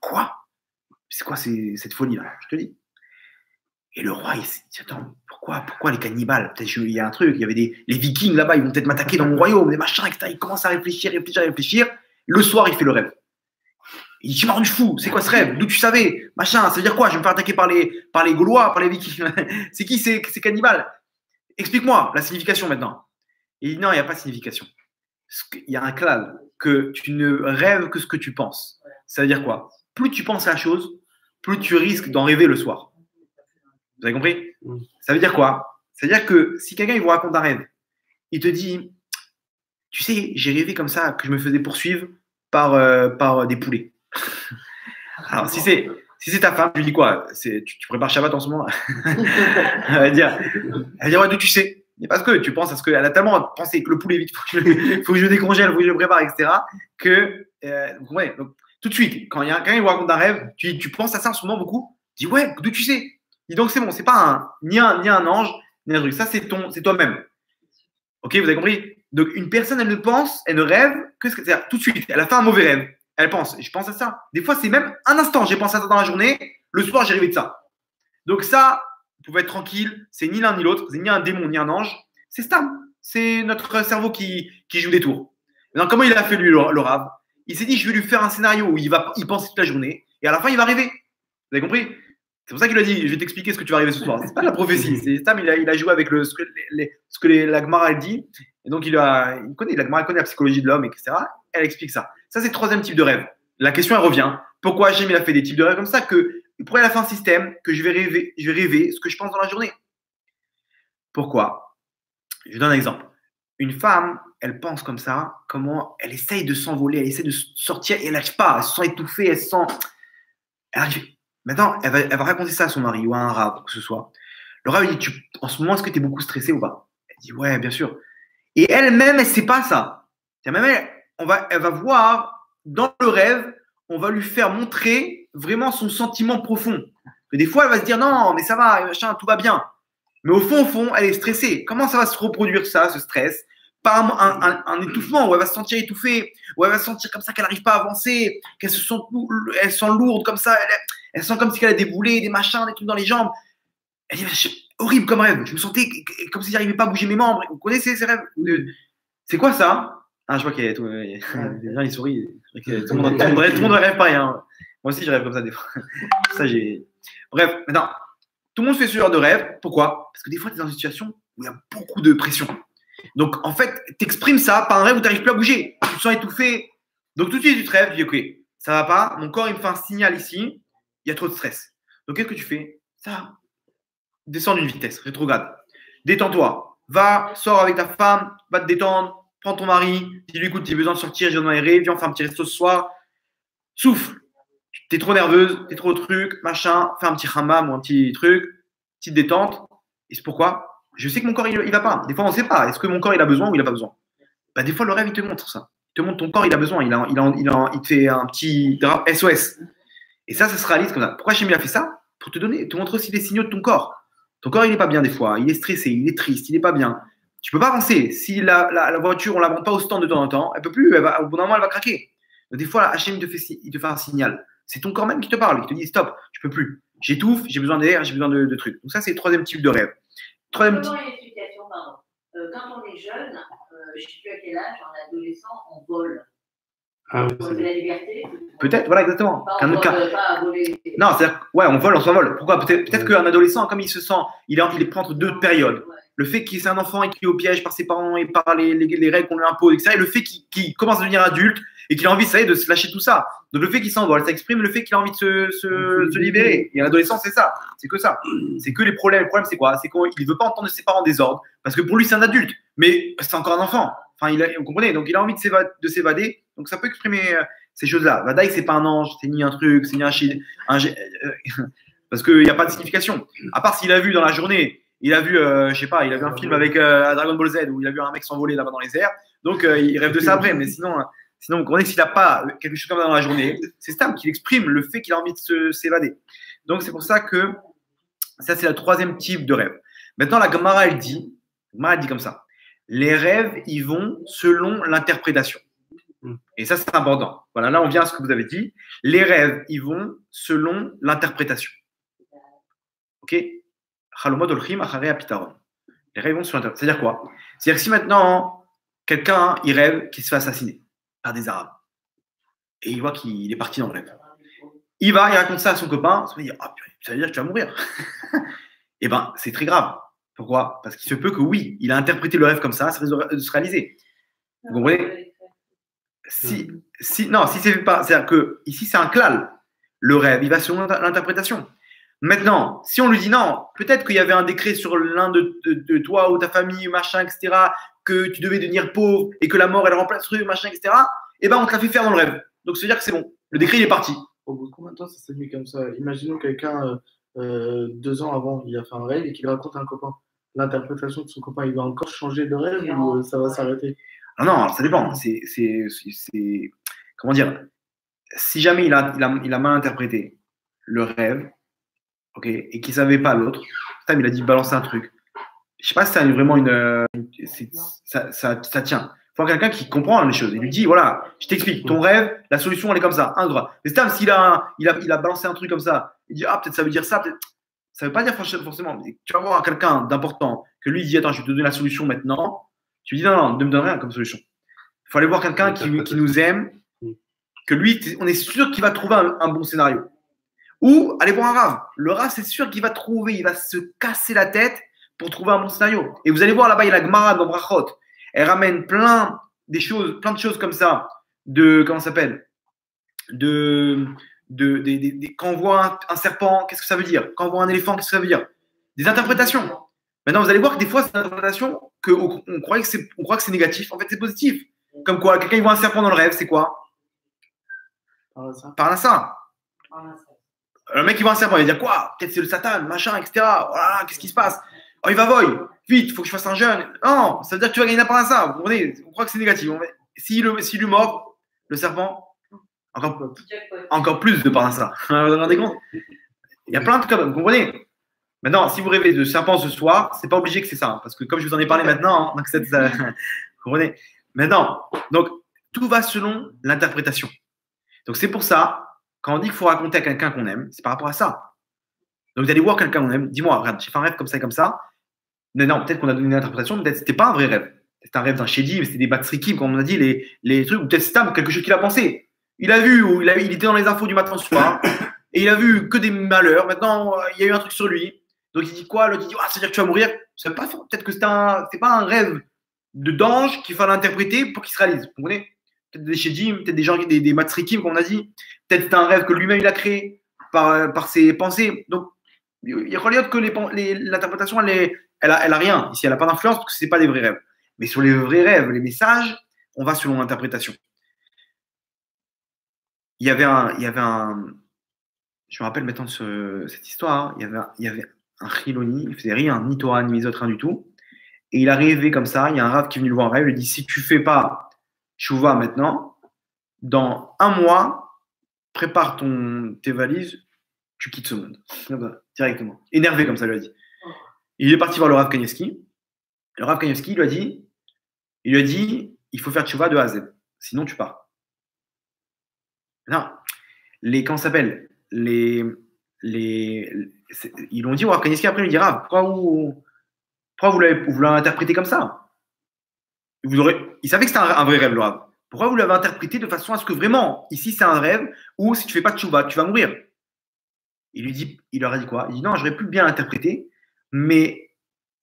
Quoi? C'est quoi cette folie-là? Je te dis. Et le roi, il s'est dit, attends, pourquoi les cannibales? Peut-être il y a un truc, il y avait les vikings là-bas, ils vont peut-être m'attaquer dans mon royaume, des machins, etc. Il commence à réfléchir. Le soir, il fait le rêve. Il dit, tu m'as rendu fou, c'est quoi ce rêve? D'où tu savais? Machin, ça veut dire quoi? Je vais me faire attaquer par les Gaulois, par les Vikings. C'est qui ces cannibales? Explique-moi la signification maintenant. Il dit, non, il n'y a pas de signification. Il y a un clal que tu ne rêves que ce que tu penses. Ça veut dire quoi? Plus tu penses à la chose, plus tu risques d'en rêver le soir. Vous avez compris? Ça veut dire quoi? Ça veut dire que si quelqu'un il vous raconte un rêve, il te dit, tu sais, j'ai rêvé comme ça, que je me faisais poursuivre par des poulets. Alors, si c'est ta femme, tu lui dis quoi? Tu prépares Shabbat en ce moment? Elle va dire, ouais, d'où tu sais? Et parce que tu penses à ce qu'elle a tellement pensé que le poulet, vite, faut que je décongèle, faut que je le prépare, etc. Que, ouais, donc, tout de suite, quand il y a quelqu'un qui vous raconte un rêve, tu penses à ça en ce moment beaucoup, tu dis, ouais, d'où tu sais? Dis donc, c'est bon, c'est pas ni un ange, ni un truc. Ça, c'est toi-même. Ok, vous avez compris? Donc, une personne, elle ne pense, elle ne rêve que ce que c'est-à-dire tout de suite. Elle a fait un mauvais rêve. Elle pense, je pense à ça. Des fois, c'est même un instant, j'ai pensé à ça dans la journée. Le soir, j'ai rêvé de ça. Donc, ça, vous pouvez être tranquille. C'est ni l'un ni l'autre. C'est ni un démon, ni un ange. C'est Stam. C'est notre cerveau qui joue des tours. Maintenant, comment il a fait, lui, le Rav? Il s'est dit, je vais lui faire un scénario où il pense toute la journée. Et à la fin, il va rêver. Vous avez compris? C'est pour ça qu'il a dit, je vais t'expliquer ce que tu vas arriver ce soir. C'est pas la prophétie. C'est Stam, il a joué avec ce que la Gemara elle dit. Et donc, la Gemara connaît la psychologie de l'homme, etc. Elle explique ça. Ça, c'est le troisième type de rêve. La question, elle revient. Pourquoi Hachem, il a fait des types de rêves comme ça pourquoi il a fait un système que je vais rêver ce que je pense dans la journée? Pourquoi? Je vous donne un exemple. Une femme, elle pense comme ça, comment elle essaye de s'envoler, elle essaie de sortir et elle n'arrive pas. Elle se sent étouffée, elle arrive. Maintenant, elle va raconter ça à son mari ou à un rabbin, que ce soit. Le rabbin lui dit, en ce moment, est-ce que tu es beaucoup stressée ou pas? Elle dit, ouais, bien sûr. Et elle-même, elle ne sait pas ça. Même elle va voir, dans le rêve, on va lui faire montrer vraiment son sentiment profond. Que des fois, elle va se dire, non, mais ça va, machin, tout va bien. Mais au fond, elle est stressée. Comment ça va se reproduire ça, ce stress? Par un étouffement, où elle va se sentir étouffée, où elle va se sentir comme ça qu'elle n'arrive pas à avancer, qu'elle se sent lourde comme ça, elle sent comme si elle a des boulets, des machins, des trucs dans les jambes. Elle dit, horrible comme rêve. Je me sentais comme si j'arrivais pas à bouger mes membres. Vous connaissez ces rêves? C'est quoi ça? Ah, je vois qu'il y a les gens, ils sourient. Tout le monde rêve pareil. Hein. Moi aussi, je rêve comme ça des fois. Bref, maintenant, tout le monde fait ce genre de rêve. Pourquoi? Parce que des fois, tu es dans une situation où il y a beaucoup de pression. Donc, en fait, tu exprimes ça par un rêve où tu n'arrives plus à bouger. Tu te sens étouffé. Donc, tout de suite, tu te rêves. Tu dis, OK, ça va pas. Mon corps, il me fait un signal ici. Il y a trop de stress. Donc, qu'est-ce que tu fais? Ça, descends d'une vitesse, rétrograde. Détends-toi. Va, sors avec ta femme, va te détendre. Prends ton mari. Dis-lui, écoute, j'ai besoin de sortir, j'ai besoin d'aérer. Viens, on fait un petit resto ce soir. Souffle. T'es trop nerveuse, t'es trop truc, machin. Fais un petit hammam ou un petit truc. Petite détente. Et c'est pourquoi? Je sais que mon corps, il va pas. Des fois, on ne sait pas. Est-ce que mon corps, il a besoin ou il n'a pas besoin? Bah, des fois, le rêve, il te montre ça. Il te montre ton corps, il a besoin. Il te fait un petit drap SOS. Et ça se réalise comme ça. Pourquoi Hachem a fait ça? Pour te montrer aussi les signaux de ton corps. Ton corps, il n'est pas bien des fois. Il est stressé, il est triste, il n'est pas bien. Tu ne peux pas avancer. Si la voiture, on ne la vend pas au stand de temps en temps, elle ne peut plus. Au bout d'un moment, elle va craquer. Donc, des fois, Hachem, il te fait un signal. C'est ton corps même qui te parle. Il te dit stop, je ne peux plus. J'étouffe, j'ai besoin d'air, j'ai besoin de trucs. Donc, ça, c'est le troisième type de rêve. Comment l'explication, pardon. Quand on est jeune, je ne sais plus à quel âge, en adolescent, on vole. Ah oui, c'est la liberté. Peut-être, voilà, exactement. Pas voler. Non, c'est-à-dire, ouais, on s'envole. Pourquoi? Peut-être qu'un adolescent, comme il se sent, il est pris entre deux périodes. Ouais. Le fait qu'il est un enfant et qu'il est au piège par ses parents et par les règles qu'on lui impose, etc. Et le fait qu'il commence à devenir adulte et qu'il a envie, ça y est, de se lâcher tout ça. Donc le fait qu'il s'envole, ça exprime le fait qu'il a envie de se libérer. Et un adolescent, c'est ça. C'est que ça. C'est que les problèmes. Le problème, c'est quoi? C'est qu'il ne veut pas entendre ses parents en désordre. Parce que pour lui, c'est un adulte. Mais c'est encore un enfant. Enfin, vous comprenez? Donc il a envie de s'évader. Donc ça peut exprimer ces choses-là. Vadaï, c'est pas un ange, c'est ni un truc, c'est ni parce qu'il n'y a pas de signification. À part s'il a vu dans la journée, il a vu, je sais pas, il a vu un film avec Dragon Ball Z où il a vu un mec s'envoler là-bas dans les airs. Donc il rêve de ça après. Mais sinon, vous comprenez, s'il n'a pas quelque chose comme ça dans la journée, c'est Stam qui exprime le fait qu'il a envie de s'évader. Donc c'est pour ça que ça, c'est le troisième type de rêve. Maintenant, la Gemara, elle dit comme ça. Les rêves, ils vont selon l'interprétation. Et ça, c'est important. Voilà, là, on vient à ce que vous avez dit. Les rêves, ils vont selon l'interprétation. Ok? Les rêves vont selon l'interprétation. C'est-à-dire quoi? C'est-à-dire que si maintenant, quelqu'un, il rêve qu'il se fait assassiner par des Arabes. et il voit qu'il est parti dans le rêve. Il va, il raconte ça à son copain, il dit « Ah, ça veut dire que tu vas mourir ». Eh bien, c'est très grave. Pourquoi? Parce qu'il se peut que oui, il a interprété le rêve comme ça risque de se réaliser. Vous comprenez? Si c'est pas, c'est-à-dire que ici c'est un klal, le rêve, il va selon l'interprétation. Maintenant, si on lui dit non, peut-être qu'il y avait un décret sur l'un de toi ou ta famille, machin, etc., que tu devais devenir pauvre et que la mort elle remplace le machin, etc., eh ben on te l'a fait faire dans le rêve. Donc ça veut dire que c'est bon, le décret il est parti. Au bout de combien de temps ça s'est mis comme ça? Imaginons quelqu'un 2 ans avant, il a fait un rêve et qu'il raconte à un copain. L'interprétation de son copain, il va encore changer de rêve ou ça va s'arrêter? Non, ça dépend. Comment dire? Si jamais il a mal interprété le rêve, ok, et qu'il ne savait pas l'autre, il a dit balancer un truc. Je ne sais pas si c'est vraiment ça tient. Il faut quelqu'un qui comprend les choses. Il lui dit voilà, je t'explique, ton rêve, la solution elle est comme ça, un droit. Mais Stam, s'il a balancé un truc comme ça, il dit ah peut-être ça veut dire ça, peut-être. Ça ne veut pas dire forcément. Mais tu vas voir quelqu'un d'important que lui il dit attends, je vais te donner la solution maintenant. Tu lui dis non, ne me donne rien comme solution. Il faut aller voir quelqu'un qui nous aime, que lui, on est sûr qu'il va trouver un bon scénario. Ou aller voir un rave. Le rave, c'est sûr qu'il va trouver, il va se casser la tête pour trouver un bon scénario. Et vous allez voir là-bas, il y a la Gemara dans Brachot. Elle ramène plein de choses comme ça. Comment ça s'appelle? Quand on voit un serpent, qu'est-ce que ça veut dire? Quand on voit un éléphant, qu'est-ce que ça veut dire? Des interprétations. Maintenant, vous allez voir que des fois, c'est une interprétation qu'on croit que c'est négatif. En fait, c'est positif. Comme quoi, quelqu'un il voit un serpent dans le rêve, c'est quoi? Parnassa. Le mec, il voit un serpent, il va dire quoi? Peut-être c'est le Satan, machin, etc. Voilà, qu'est-ce qui se passe? Oh, il va voy, vite, il faut que je fasse un jeûne. Non, ça veut dire que tu vas gagner un parnassa. Vous comprenez? On croit que c'est négatif. S'il lui mord, le serpent, encore plus de parnassa. Vous vous rendez compte? Il y a plein de trucs, vous comprenez? Maintenant, si vous rêvez de serpent ce soir, c'est pas obligé que c'est ça. Parce que comme je vous en ai parlé maintenant, vous comprenez? Maintenant, donc, tout va selon l'interprétation. Donc, c'est pour ça, quand on dit qu'il faut raconter à quelqu'un qu'on aime, c'est par rapport à ça. Donc, vous allez voir quelqu'un qu'on aime, dis-moi, regarde, j'ai fait un rêve comme ça et comme ça. Mais non, peut-être qu'on a donné une interprétation, peut-être que c'était pas un vrai rêve. C'était un rêve d'un chédi, mais c'était des batsrikim, comme on a dit, les trucs, ou peut-être c'était quelque chose qu'il a pensé. Il a vu, ou il était dans les infos du matin au soir, et il a vu que des malheurs. Maintenant, il y a eu un truc sur lui. Donc, il dit quoi? L'autre, il dit, ça veut dire que tu vas mourir. C'est pas fort. Peut-être que c'est pas un rêve de d'ange qu'il fallait interpréter pour qu'il se réalise. Vous comprenez? Peut-être des chédim, peut-être des gens, des matsrikim, comme on a dit. Peut-être c'est un rêve que lui-même il a créé par ses pensées. Donc, il y a que l'interprétation, elle a rien. Ici, elle n'a pas d'influence parce que ce n'est pas des vrais rêves. Mais sur les vrais rêves, les messages, on va selon l'interprétation. Il y avait un je me rappelle maintenant de cette histoire. Hein, il y avait un chiloni, il faisait rien, ni Torah, ni Misot, rien du tout. Et il arrivait comme ça, il y a un rave qui est venu le voir en rêve, il lui dit si tu ne fais pas Chouva maintenant, dans 1 mois, prépare tes valises, tu quittes ce monde. Directement. Énervé comme ça, il lui a dit. Il est parti voir le Rav Kanievski. Le Rav Kanievski il lui a dit il faut faire Chouva de A à Z, sinon tu pars. Non. Comment ça s'appelle? Ils l'ont dit au Rav Kanievski, après il lui dit Rav, pourquoi vous l'avez interprété comme ça? Il savait que c'était un vrai rêve, le Rav. Pourquoi vous l'avez interprété de façon à ce que vraiment, ici c'est un rêve, ou si tu ne fais pas de Tchouva, tu vas mourir? Il leur a dit quoi? Il dit non, j'aurais pu bien l'interpréter, mais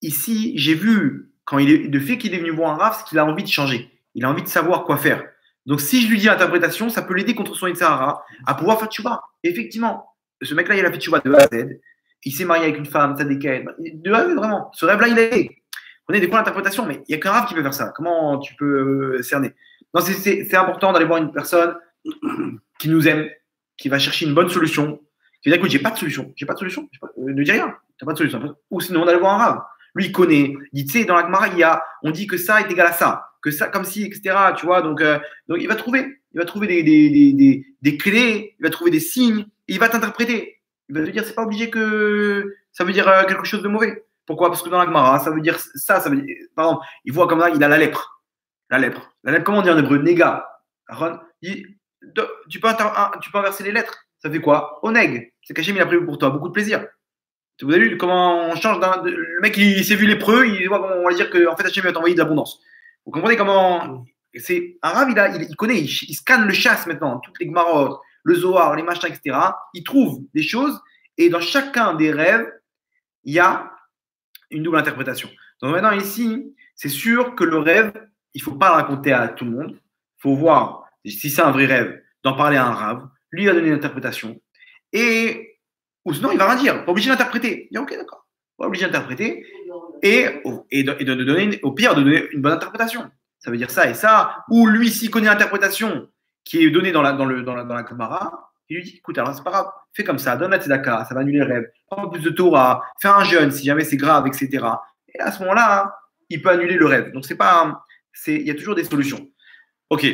ici, j'ai vu, le fait qu'il est venu voir un Rav, c'est qu'il a envie de changer. Il a envie de savoir quoi faire. Donc si je lui dis l'interprétation, ça peut l'aider contre son Yitzhara à pouvoir faire Tchouva. Effectivement, ce mec-là, il a fait Tchouva de A à Z. Il s'est marié avec une femme, ça décale. De A à Z, vraiment. Ce rêve-là, il a aidé. On est des points d'interprétation, mais il n'y a qu'un Rav qui peut faire ça. Comment tu peux cerner? Non, c'est important d'aller voir une personne qui nous aime, qui va chercher une bonne solution, qui va dire écoute, j'ai pas de solution, ne dis rien, tu n'as pas de solution. Ou sinon, d'aller voir un Rav. Lui, il connaît. Il dit, tu sais, dans la Gemara, on dit que ça est égal à ça, que ça, comme si, etc. Tu vois, donc il va trouver des clés, il va trouver des signes, et il va t'interpréter. Il va te dire, c'est pas obligé que ça veut dire quelque chose de mauvais. Pourquoi? Parce que dans la Gemara, ça veut dire ça veut dire, par exemple, il voit comme ça, il a la lèpre. La lèpre, comment on dit en hébreu? Nega. Tu peux inverser les lettres. Ça fait quoi? Oneg. C'est qu'Hachem, il a prévu pour toi beaucoup de plaisir. Vous avez vu comment on change le mec, il s'est vu lépreux, on va dire qu'en fait, Hachem va t'envoyer de l'abondance. Vous comprenez comment c'est un Rav, il connaît, il scanne le chasse maintenant, toutes les Gemarot, le Zohar, les machins, etc. Il trouve des choses et dans chacun des rêves, il y a une double interprétation. Donc maintenant ici, c'est sûr que le rêve, il ne faut pas le raconter à tout le monde. Il faut voir si c'est un vrai rêve, d'en parler à un Rav. Lui, il va donner une interprétation. Ou sinon, il va rien dire. Pas obligé d'interpréter. Il dit ok, d'accord. Pas obligé d'interpréter. Et de donner, au pire, de donner une bonne interprétation. Ça veut dire ça et ça. Ou lui, s'il connaît l'interprétation qui est donnée dans la Gemara, il lui dit écoute, alors c'est pas grave, fais comme ça, donne la tzedaka, ça va annuler le rêve. Prends plus de Torah, fais un jeûne si jamais c'est grave, etc. Et à ce moment-là, il peut annuler le rêve. Donc, il y a toujours des solutions. Ok.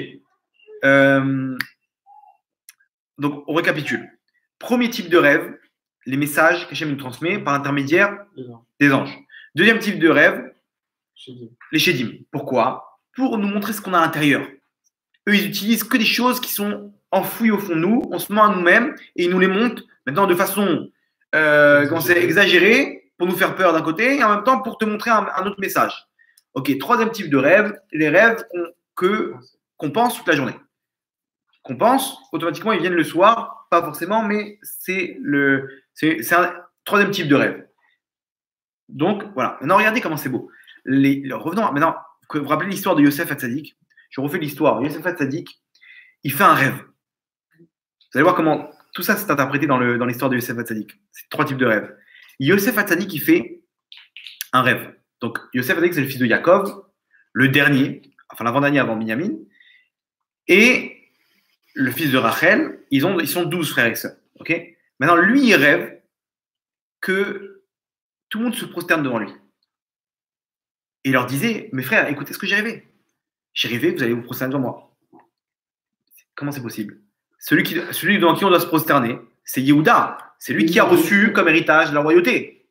Donc, on récapitule. Premier type de rêve, les messages qu'Hachem nous transmet par l'intermédiaire des anges. Deuxième type de rêve, les Shedim. Pourquoi? Pour nous montrer ce qu'on a à l'intérieur. Eux, ils utilisent que des choses qui sont enfouies au fond de nous, on se ment à nous-mêmes et ils nous les montrent maintenant de façon exagérée pour nous faire peur d'un côté et en même temps pour te montrer un autre message. Ok, troisième type de rêve, les rêves qu'on pense toute la journée. Qu'on pense, automatiquement, ils viennent le soir, pas forcément, mais c'est un troisième type de rêve. Donc, voilà. Maintenant, regardez comment c'est beau. Revenons maintenant, vous vous rappelez l'histoire de Yosef Hatzadik? Je refais l'histoire. Yosef Hatzadik, il fait un rêve. Vous allez voir comment tout ça s'est interprété dans l'histoire de Yosef Hatzadik. C'est trois types de rêves. Yosef Hatzadik, il fait un rêve. Donc, Yosef Hatzadik, c'est le fils de Yaakov, le dernier, enfin l'avant-dernier avant Binyamin, et le fils de Rachel. Ils sont 12 frères et sœurs. Okay, maintenant, lui, il rêve que tout le monde se prosterne devant lui. Et il leur disait, mes frères, écoutez ce que j'ai rêvé. J'ai rêvé que vous allez vous prosterner devant moi. Comment c'est possible? Celui devant qui on doit se prosterner, c'est Yehuda. C'est lui qui a reçu comme héritage la royauté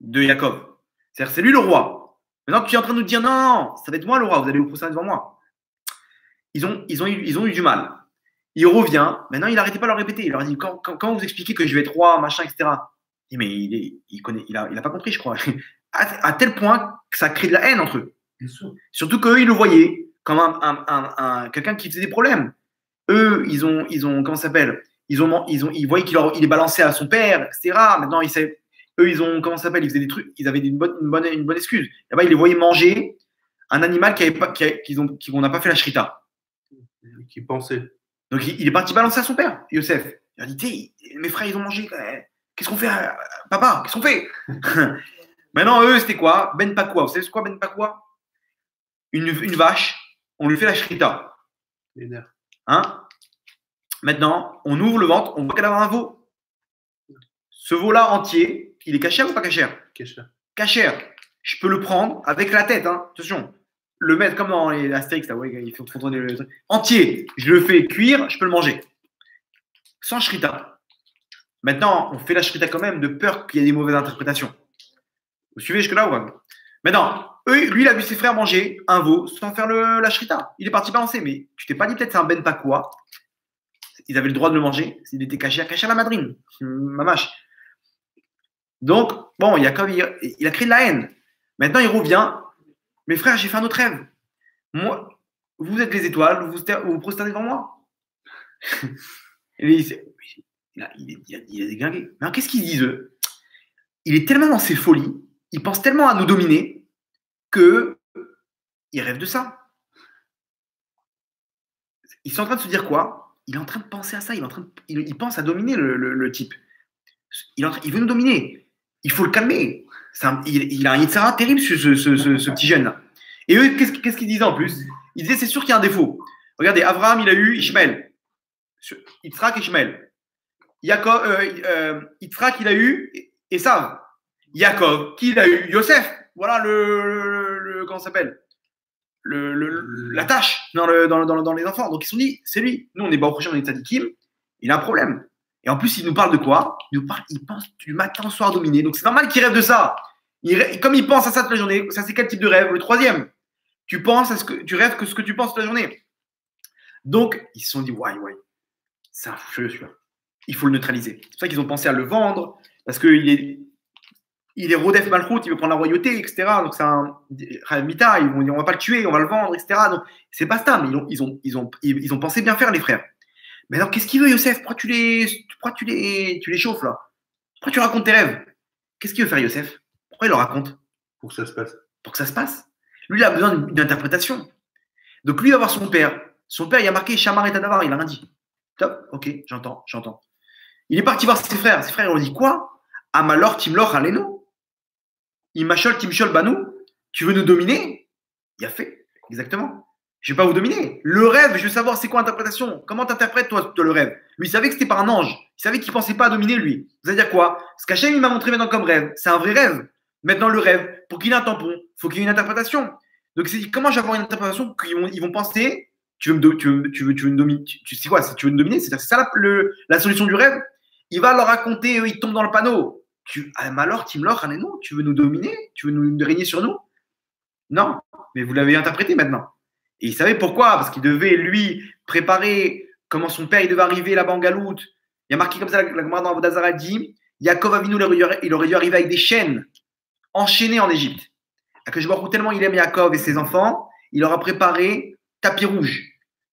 de Yaakov. C'est-à-dire, c'est lui le roi. Maintenant, tu es en train de nous dire, non, ça va être moi le roi, vous allez vous prosterner devant moi. Ils ont eu du mal. Il revient, maintenant il n'arrêtait pas de leur répéter. Il leur dit, quand vous expliquez que je vais être roi, machin, etc. Il dit, mais il a pas compris, je crois. À tel point que ça crée de la haine entre eux. Surtout qu'eux, ils le voyaient comme quelqu'un qui faisait des problèmes. Eux, ils ont comment ça s'appelle? Ils voyaient qu'il est balancé à son père, etc. Maintenant, eux, ils ont, comment ça s'appelle? Ils faisaient des trucs, ils avaient une bonne excuse. Là-bas, ils les voyaient manger un animal qu'on n'a pas fait la shrita. Qui pensait. Donc, il est parti balancer à son père, Yosef. Il a dit, mes frères, ils ont mangé. Qu'est-ce qu'on fait, papa? Qu'est-ce qu'on fait? Maintenant, eux, c'était quoi? Ben Pakwa. Vous savez c'est quoi Ben Pakwa? Une vache, on lui fait la shrita. Hein? Maintenant, on ouvre le ventre, on voit qu'elle a un veau. Ce veau-là entier, il est cachère ou pas cachère? Cachère. Je peux le prendre avec la tête, hein. Attention. Le mettre comme dans les Astérix, là, ouais, il faut tourner le truc. Entier, je le fais cuire, je peux le manger. Sans shrita. Maintenant, on fait la shrita quand même de peur qu'il y ait des mauvaises interprétations. Vous suivez jusque-là ou pas? Maintenant, lui, il a vu ses frères manger un veau sans faire la shrita. Il est parti balancer, mais tu t'es pas dit peut-être c'est un ben pakwa. Ils avaient le droit de le manger. S'il était caché à la madrine. Mamache. Donc, bon, il a créé de la haine. Maintenant, il revient. Mes frères, j'ai fait un autre rêve. Moi, vous êtes les étoiles, vous vous prosternez devant moi. Il a déglingué. Mais alors, qu'est-ce qu'ils disent, eux? Il est tellement dans ses folies, il pense tellement à nous dominer qu'il rêve de ça. Ils sont en train de se dire quoi? Il est en train de penser à ça. Il pense à dominer le type. Il veut nous dominer. Il faut le calmer. Il a un Yitzhara terrible, ce petit jeune-là. Et eux, qu'est-ce qu'ils disaient en plus? Ils disaient, c'est sûr qu'il y a un défaut. Regardez, Abraham, il a eu Ishmaël. Yitzhak, Ishmaël. Yitzhak, il a eu Esav. Yaakov, qui il a eu? Yosef. Voilà comment ça s'appelle? La tâche dans les enfants. Donc ils se sont dit, c'est lui. Nous, on est Baruch Hashem, on est tzadikim. Il a un problème. Et en plus, il nous parle de quoi? Il pense du matin au soir dominé. Donc c'est normal qu'il rêve de ça. Comme il pense à ça toute la journée, ça c'est quel type de rêve? Le troisième. Tu rêves que ce que tu penses toute la journée. Donc ils se sont dit, ouais, c'est un fou, celui-là. Il faut le neutraliser. C'est pour ça qu'ils ont pensé à le vendre, parce qu'il est il est Rodef Malchout, il veut prendre la royauté, etc. Donc c'est un Mita, ils vont dire on va pas le tuer, on va le vendre, etc. Donc c'est pas ça, mais ils ont pensé bien faire, les frères. Mais alors qu'est-ce qu'il veut, Yosef? Pourquoi tu les chauffes là? Pourquoi tu racontes tes rêves? Qu'est-ce qu'il veut faire, Yosef? Pourquoi il le raconte? Pour que ça se passe. Pour que ça se passe. Lui, il a besoin d'une interprétation. Donc lui, il va voir son père. Son père, il a marqué Shamar et Tadavar, il a rien dit. Top, ok, j'entends. Il est parti voir ses frères. Ses frères, ils ont dit quoi? Amalor Timlor Aleno. Imachol Timshol Banou. Tu veux nous dominer? Il a fait, exactement. Je ne vais pas vous dominer. Le rêve, je veux savoir c'est quoi l'interprétation. Comment t'interprètes toi le rêve? Lui, il savait que c'était pas un ange. Il savait qu'il ne pensait pas à dominer lui. Vous allez dire quoi? Ce qu'Hachem il m'a montré maintenant comme rêve, c'est un vrai rêve. Maintenant, le rêve, pour qu'il ait un tampon, il faut qu'il y ait une interprétation. Donc, c'est dit, comment je vais avoir une interprétation qu'ils vont penser, tu veux me dominer, tu sais quoi, tu veux me dominer, c'est ça la solution du rêve. Il va leur raconter, il tombe dans le panneau. Alors, Timlor, non, tu veux nous dominer? Tu veux nous régner sur nous? Non, mais vous l'avez interprété maintenant. Et il savait pourquoi, parce qu'il devait, lui, préparer comment son père il devait arriver là-bas en Galoute. Il y a marqué comme ça, la Gemara dans Avodazara dit, Yaakov Avinu, il aurait dû arriver avec des chaînes enchaînées en Égypte. Que je vois tellement il aime Yaakov et ses enfants, il leur a préparé tapis rouge.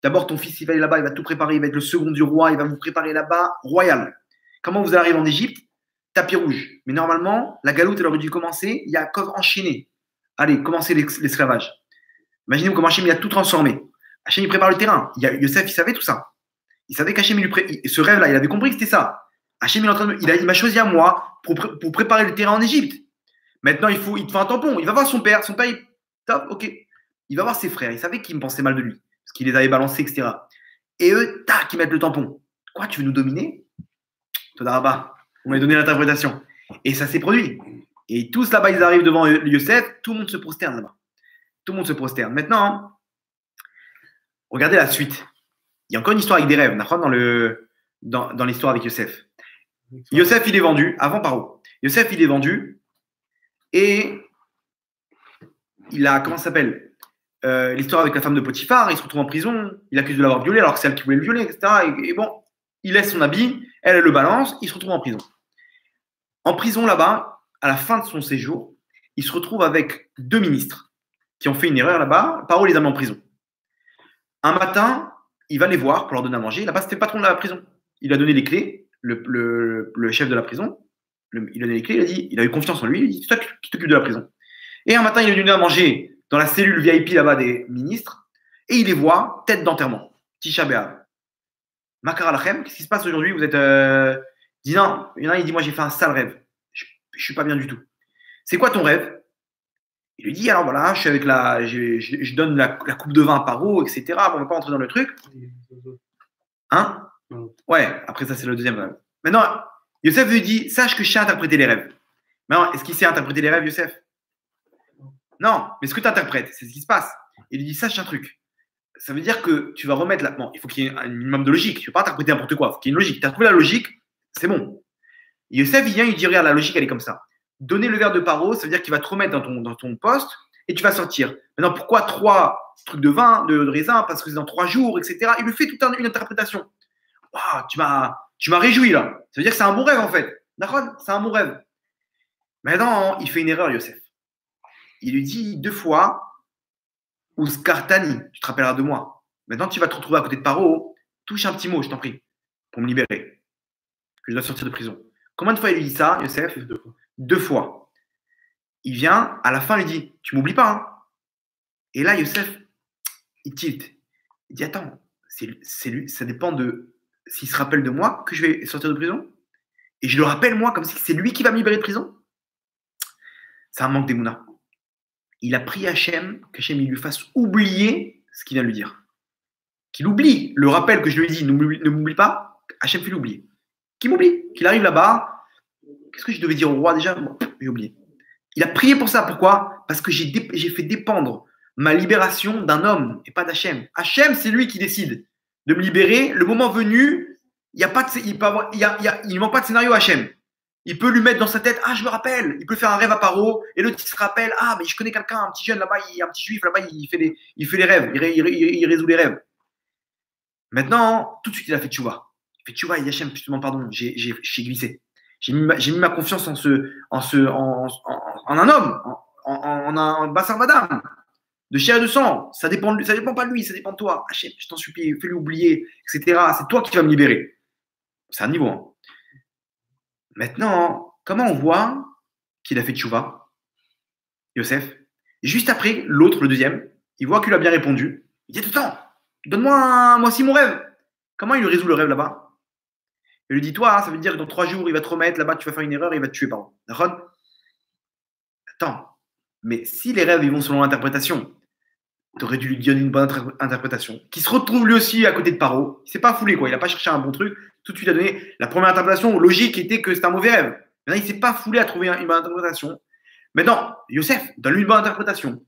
D'abord, ton fils, il va aller là-bas, il va tout préparer, il va être le second du roi, il va vous préparer là-bas, royal. Comment vous arrivez en Égypte? Tapis rouge. Mais normalement, la Galoute, elle aurait dû commencer, Yaakov enchaîné. Allez, commencez l'esclavage. Imaginez-vous comment Hachem il a tout transformé. Hachem il prépare le terrain. Yosef, il savait tout ça. Il savait qu'Hachem, ce rêve-là, il avait compris que c'était ça. Hachem, il m'a choisi à moi pour préparer le terrain en Égypte. Maintenant, il te fait un tampon. Il va voir son père. Son père, top, ok. Il va voir ses frères. Il savait qu'ils me pensaient mal de lui. Parce qu'il les avait balancés, etc. Et eux, tac, ils mettent le tampon. Quoi, tu veux nous dominer? Todarabah. On m'a donné l'interprétation. Et ça s'est produit. Et tous là-bas, ils arrivent devant Yosef. Tout le monde se prosterne là-bas. Tout le monde se prosterne. Maintenant, regardez la suite. Il y a encore une histoire avec des rêves. Dans l'histoire avec Yosef. Yosef, il est vendu. Avant Paro. Yosef, il est vendu. Et il a, comment ça s'appelle, l'histoire avec la femme de Potiphar, il se retrouve en prison, il accuse de l'avoir violé alors que c'est elle qui voulait le violer, etc. Et bon, il laisse son habit, elle le balance, il se retrouve en prison. En prison là-bas, à la fin de son séjour, il se retrouve avec 2 ministres qui ont fait une erreur là-bas, Paro les a mis en prison. Un matin, il va les voir pour leur donner à manger, là-bas c'était le patron de la prison. Il a donné les clés, le chef de la prison, il a donné les clés, il a eu confiance en lui, il a dit, c'est toi qui t'occupes de la prison. Et un matin, il est venu à manger dans la cellule VIP là-bas des ministres, et il les voit, tête d'enterrement, Tisha B'Av. Makar Lachem, qu'est-ce qui se passe aujourd'hui? Vous êtes. Il y en a un, il dit, moi j'ai fait un sale rêve, je suis pas bien du tout. C'est quoi ton rêve? Il lui dit, alors voilà, je suis avec je donne la coupe de vin à Paro, etc. Bon, on ne va pas rentrer dans le truc. Hein? Ouais, après ça, c'est le deuxième rêve. Maintenant, Yosef lui dit, sache que je sais interpréter les rêves. Maintenant, est-ce qu'il sait interpréter les rêves, Yosef? Non, mais ce que tu interprètes, c'est ce qui se passe. Il lui dit, sache un truc. Ça veut dire que tu vas remettre là. Bon, il faut qu'il y ait un minimum de logique. Tu ne peux pas interpréter n'importe quoi. Il faut qu'il y ait une logique. Tu as trouvé la logique, c'est bon. Et Yosef, il vient, il dit, regarde, la logique, elle est comme ça. Donner le verre de Paro, ça veut dire qu'il va te remettre dans ton poste et tu vas sortir. Maintenant, pourquoi 3 trucs de vin, de raisin? Parce que c'est dans 3 jours, etc. Il lui fait toute une interprétation. Waouh, tu m'as réjoui là. Ça veut dire que c'est un bon rêve en fait. D'accord? C'est un bon rêve. Maintenant, il fait une erreur, Yosef. Il lui dit 2 fois Ouskartani, tu te rappelleras de moi. Maintenant, tu vas te retrouver à côté de Paro. Touche un petit mot, je t'en prie, pour me libérer. Que je dois sortir de prison. Combien de fois il lui dit ça, Yosef? 2 fois. Il vient, à la fin, il dit, tu m'oublies pas. Hein? Et là, Yosef, il tilt. Il dit, attends, c'est lui, ça dépend de s'il se rappelle de moi que je vais sortir de prison. Et je le rappelle, moi, comme si c'est lui qui va me libérer de prison. C'est un manque d'émouna. Il a prié Hachem, qu'Hachem il lui fasse oublier ce qu'il vient de lui dire. Qu'il oublie le rappel que je lui ai dit, ne m'oublie pas, Hachem fait l'oublier. Qu'il m'oublie, qu'il arrive là-bas. Qu'est-ce que je devais dire au roi déjà? Bon, j'ai oublié. Il a prié pour ça. Pourquoi? Parce que j'ai fait dépendre ma libération d'un homme et pas d'Hachem. Hachem, c'est lui qui décide de me libérer. Le moment venu, il ne manque pas de scénario à Hachem. Il peut lui mettre dans sa tête, ah, je me rappelle. Il peut faire un rêve à Paro et l'autre, il se rappelle, ah, mais je connais quelqu'un, un petit jeune là-bas, un petit juif là-bas, il fait les rêves, il résout les rêves. Maintenant, tout de suite, il a fait tchouva. Il fait tchouva, il dit Hachem, je te demande pardon, j'ai glissé. J'ai mis ma confiance en un homme, en un Bassar Vadam, de chair et de sang. Ça dépend pas de lui, ça dépend de toi. Hachem, je t'en supplie, fais-lui oublier, etc. C'est toi qui vas me libérer. C'est un niveau. Hein. Maintenant, comment on voit qu'il a fait tchouva, Yosef? Juste après, l'autre, le deuxième, il voit qu'il a bien répondu. Il dit, attends, donne-moi moi aussi mon rêve. Comment il lui résout le rêve là-bas? Il lui dit, toi, ça veut dire que dans 3 jours, il va te remettre là-bas, tu vas faire une erreur et il va te tuer, pardon. D'accord? Attends, mais si les rêves ils vont selon l'interprétation, tu aurais dû lui donner une bonne interprétation. Qui se retrouve lui aussi à côté de Paro. Il s'est pas foulé, quoi. Il n'a pas cherché un bon truc. Tout de suite, il a donné la première interprétation logique était que c'était un mauvais rêve. Maintenant, il s'est pas foulé à trouver une bonne interprétation. Maintenant, Yosef, donne-lui une bonne interprétation.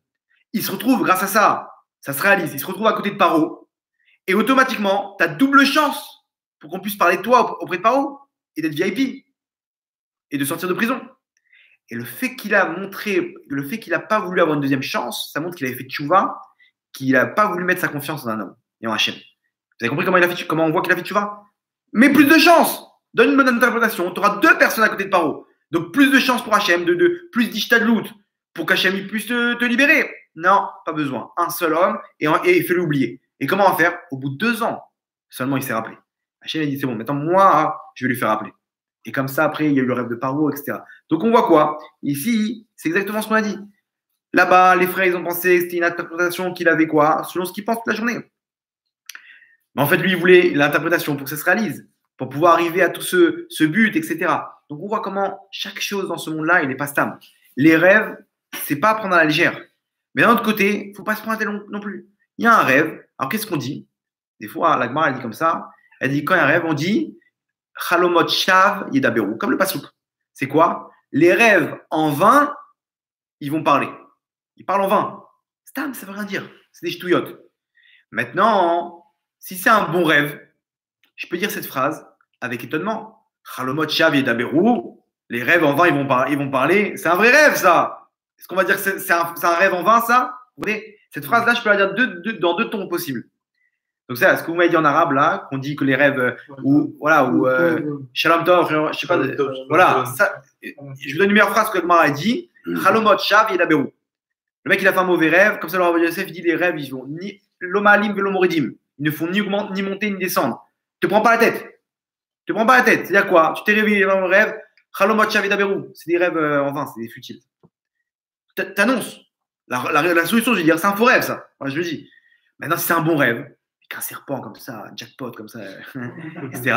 Il se retrouve, grâce à ça, ça se réalise. Il se retrouve à côté de Paro. Et automatiquement, tu as double chance pour qu'on puisse parler de toi auprès de Paro et d'être VIP et de sortir de prison. Et le fait qu'il a pas voulu avoir une deuxième chance, ça montre qu'il avait fait tchouva, qu'il n'a pas voulu mettre sa confiance en un homme et en Hachem. Vous avez compris comment on voit qu'il a fait tchouva? Mais plus de chance. Donne une bonne interprétation. Tu auras 2 personnes à côté de Paro. Donc plus de chance pour Hachem, plus d'ishtadlout pour qu'Hachem puisse te libérer. Non, pas besoin. Un seul homme et fais-le oublier. Et comment on va faire? Au bout de 2 ans, seulement il s'est rappelé. Hachem a dit c'est bon, maintenant moi, je vais lui faire rappeler. Et comme ça, après, il y a eu le rêve de Paro, etc. Donc on voit quoi? Ici, c'est exactement ce qu'on a dit. Là-bas, les frères, ils ont pensé que c'était une interprétation qu'il avait quoi? Selon ce qu'il pense toute la journée. Mais en fait, lui, il voulait l'interprétation pour que ça se réalise, pour pouvoir arriver à tout ce but, etc. Donc on voit comment chaque chose dans ce monde-là, il n'est pas stable. Les rêves, c'est pas à prendre à la légère. Mais d'un autre côté, il ne faut pas se prendre à tel non plus. Il y a un rêve. Alors qu'est-ce qu'on dit? Des fois, la Gemara, elle dit comme ça. Elle dit quand il y a un rêve, on dit Chalomot Shav Yedaberu, comme le pasouk. C'est quoi? Les rêves en vain, ils vont parler. Ils parlent en vain. Stam, ça veut rien dire. C'est des ch'touillottes. Maintenant, si c'est un bon rêve, je peux dire cette phrase avec étonnement. Chalomot Shav Yedaberu, les rêves en vain, ils vont parler. C'est un vrai rêve, ça. Est-ce qu'on va dire que c'est un rêve en vain, ça? Vous voyez, cette phrase-là, je peux la dire dans 2 tons possibles. Donc ça, ce que vous m'avez dit en arabe là, qu'on dit que les rêves ou Shalom Tov, je sais pas, voilà, ça, je vous donne une meilleure phrase que le Gemara a dit, Chalomot Shav Yedaberu. Le mec il a fait un mauvais rêve, comme ça le Rav Yosef il dit les rêves ils vont ni l'omalim velomoridim, ils ne font ni monter ni descendre. Te prends pas la tête, c'est-à-dire quoi? Tu t'es réveillé dans le rêve, Chalomot Shav Yedaberu, c'est des rêves en vain, c'est des futiles. T'annonces la solution, je vais dire c'est un faux rêve ça, voilà, je le dis. Maintenant si c'est un bon rêve, un serpent comme ça, un jackpot comme ça, etc.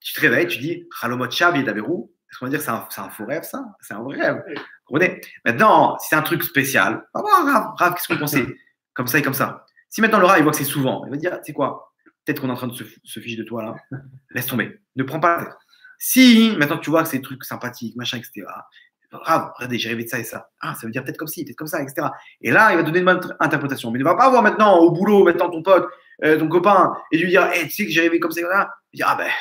Tu te réveilles, tu dis Chalomot Shav Yedaberu. Est-ce qu'on va dire que c'est un faux rêve, ça? C'est un vrai rêve. Vous comprenez? Maintenant, si c'est un truc spécial, on va voir, Rav, qu'est-ce qu'on pensait? Comme ça et comme ça. Si maintenant le Rav, il voit que c'est souvent, il va dire, c'est quoi? Peut-être qu'on est en train de se fiche de toi là. Laisse tomber. Ne prends pas la tête. Si maintenant tu vois que c'est des trucs sympathiques, machin, etc. Rav, regardez, j'ai rêvé de ça et ça. Ah, ça veut dire peut-être comme ci, peut-être comme ça, etc. Et là, il va donner une bonne interprétation. Mais ne va pas voir maintenant au boulot, maintenant ton pote, ton copain, et lui dire, hey, tu sais que j'ai rêvé comme ça, là. Il dit, ah ben,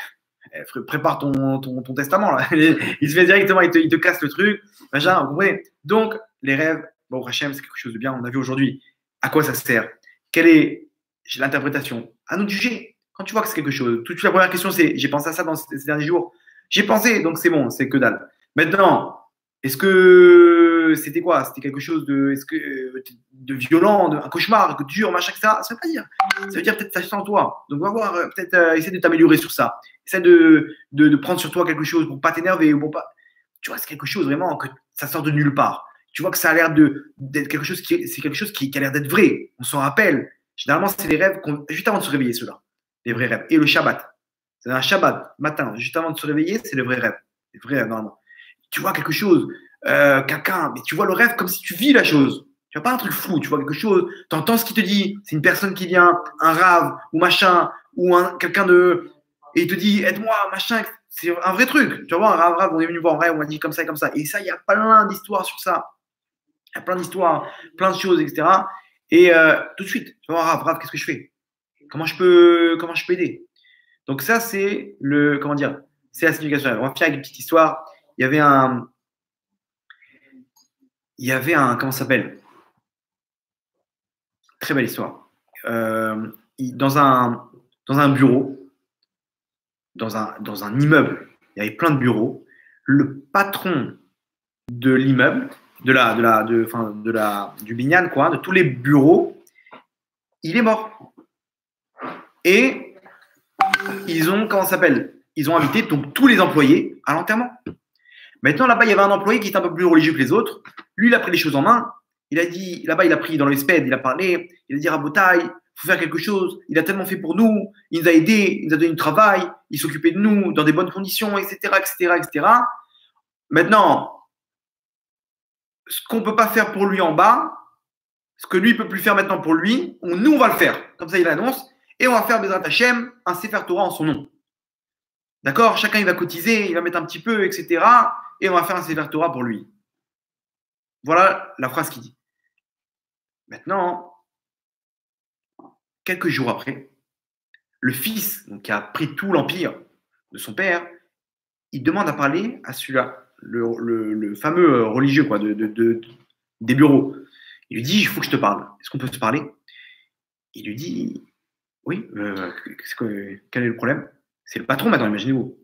prépare ton testament, là. Il se fait directement, il te casse le truc, machin, vous comprenez. Donc, les rêves, bon, Hachem, c'est quelque chose de bien, on a vu aujourd'hui. À quoi ça sert? Quelle est l'interprétation? À nous de juger. Quand tu vois que c'est quelque chose, toute la première question, c'est, j'ai pensé à ça dans ces derniers jours. J'ai pensé, donc c'est bon, c'est que dalle. Maintenant, est-ce que c'était quoi? C'était quelque chose de violent, un cauchemar, de dur, machin, etc. Ça veut pas dire. Ça veut dire peut-être ça sent en toi. Donc, on va voir, peut-être essayer de t'améliorer sur ça. Essaie de prendre sur toi quelque chose pour pas t'énerver ou pour pas. Tu vois, c'est quelque chose vraiment que ça sort de nulle part. Tu vois que ça a l'air d'être quelque chose c'est quelque chose qui a l'air d'être vrai. On s'en rappelle. Généralement, c'est les rêves juste avant de se réveiller, ceux-là. Les vrais rêves. Et le Shabbat. C'est un Shabbat matin, juste avant de se réveiller, c'est le vrai rêve. Les vrais rêves, normalement. Tu vois quelque chose, quelqu'un, mais tu vois le rêve comme si tu vis la chose. Tu vois pas un truc flou, tu vois quelque chose, tu entends ce qu'il te dit, c'est une personne qui vient, un rave ou machin, ou quelqu'un et il te dit aide-moi, machin, c'est un vrai truc. Tu vas voir un rave, on est venu voir en rêve, on m'a dit comme ça et comme ça. Et ça, il y a plein d'histoires sur ça. Il y a plein d'histoires, plein de choses, etc. Et tout de suite, tu vas voir rave, qu'est-ce que je fais? Comment je peux aider? Donc ça, c'est c'est la signification. On va finir avec une petite histoire. Il y avait un, comment ça s'appelle? Très belle histoire. Dans un bureau, dans un immeuble, il y avait plein de bureaux. le patron de l'immeuble, du binyan, quoi, de tous les bureaux, il est mort. Et ils ont, comment ça s'appelle? Ils ont invité donc tous les employés à l'enterrement. Maintenant, là-bas, il y avait un employé qui était un peu plus religieux que les autres. Lui, il a pris les choses en main. Il a dit, là-bas, il a pris dans le SPED, il a parlé. Il a dit, Rabotaï, il faut faire quelque chose. Il a tellement fait pour nous. Il nous a aidés. Il nous a donné du travail. Il s'occupait de nous dans des bonnes conditions, etc., etc., etc. Maintenant, ce qu'on ne peut pas faire pour lui en bas, ce que lui ne peut plus faire maintenant pour lui, nous, on va le faire. Comme ça, il annonce. Et on va faire Bezrat Hashem, un Sefer Torah en son nom. D'accord? Chacun, il va cotiser, il va mettre un petit peu, etc. Et on va faire un Sefer Torah pour lui. Voilà la phrase qu'il dit. Maintenant, quelques jours après, le fils, donc, qui a pris tout l'empire de son père, il demande à parler à celui-là, le fameux religieux quoi, des bureaux. Il lui dit, il faut que je te parle. Est-ce qu'on peut se parler? Il lui dit, oui, quel est le problème? C'est le patron maintenant, imaginez-vous.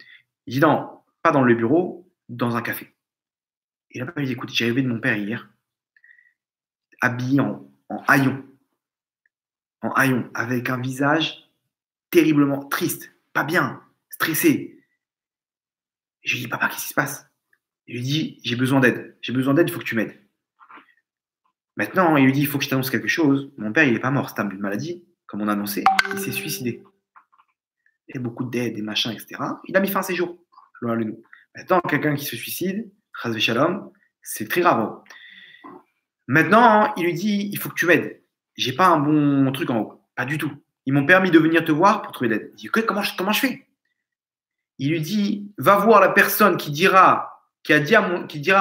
Il dit, non, pas dans le bureau, dans un café. Et là-bas, il dit, écoute, j'ai rêvé de mon père hier, habillé en haillons, avec un visage terriblement triste, pas bien, stressé. Et je lui dis, papa, qu'est-ce qui se passe? Il lui dit, j'ai besoin d'aide, il faut que tu m'aides. Maintenant, il lui dit, il faut que je t'annonce quelque chose. Mon père, il n'est pas mort, c'est d'une maladie, comme on a annoncé, il s'est suicidé. Il y a beaucoup d'aide, des machins, etc. Il a mis fin à ses jours. Maintenant, quelqu'un qui se suicide, Chas Shalom, c'est très grave. Maintenant, il lui dit, il faut que tu m'aides. J'ai pas un bon truc en haut. Pas du tout. Ils m'ont permis de venir te voir pour trouver l'aide. Il dit, comment je fais? Il lui dit, va voir la personne qui dira à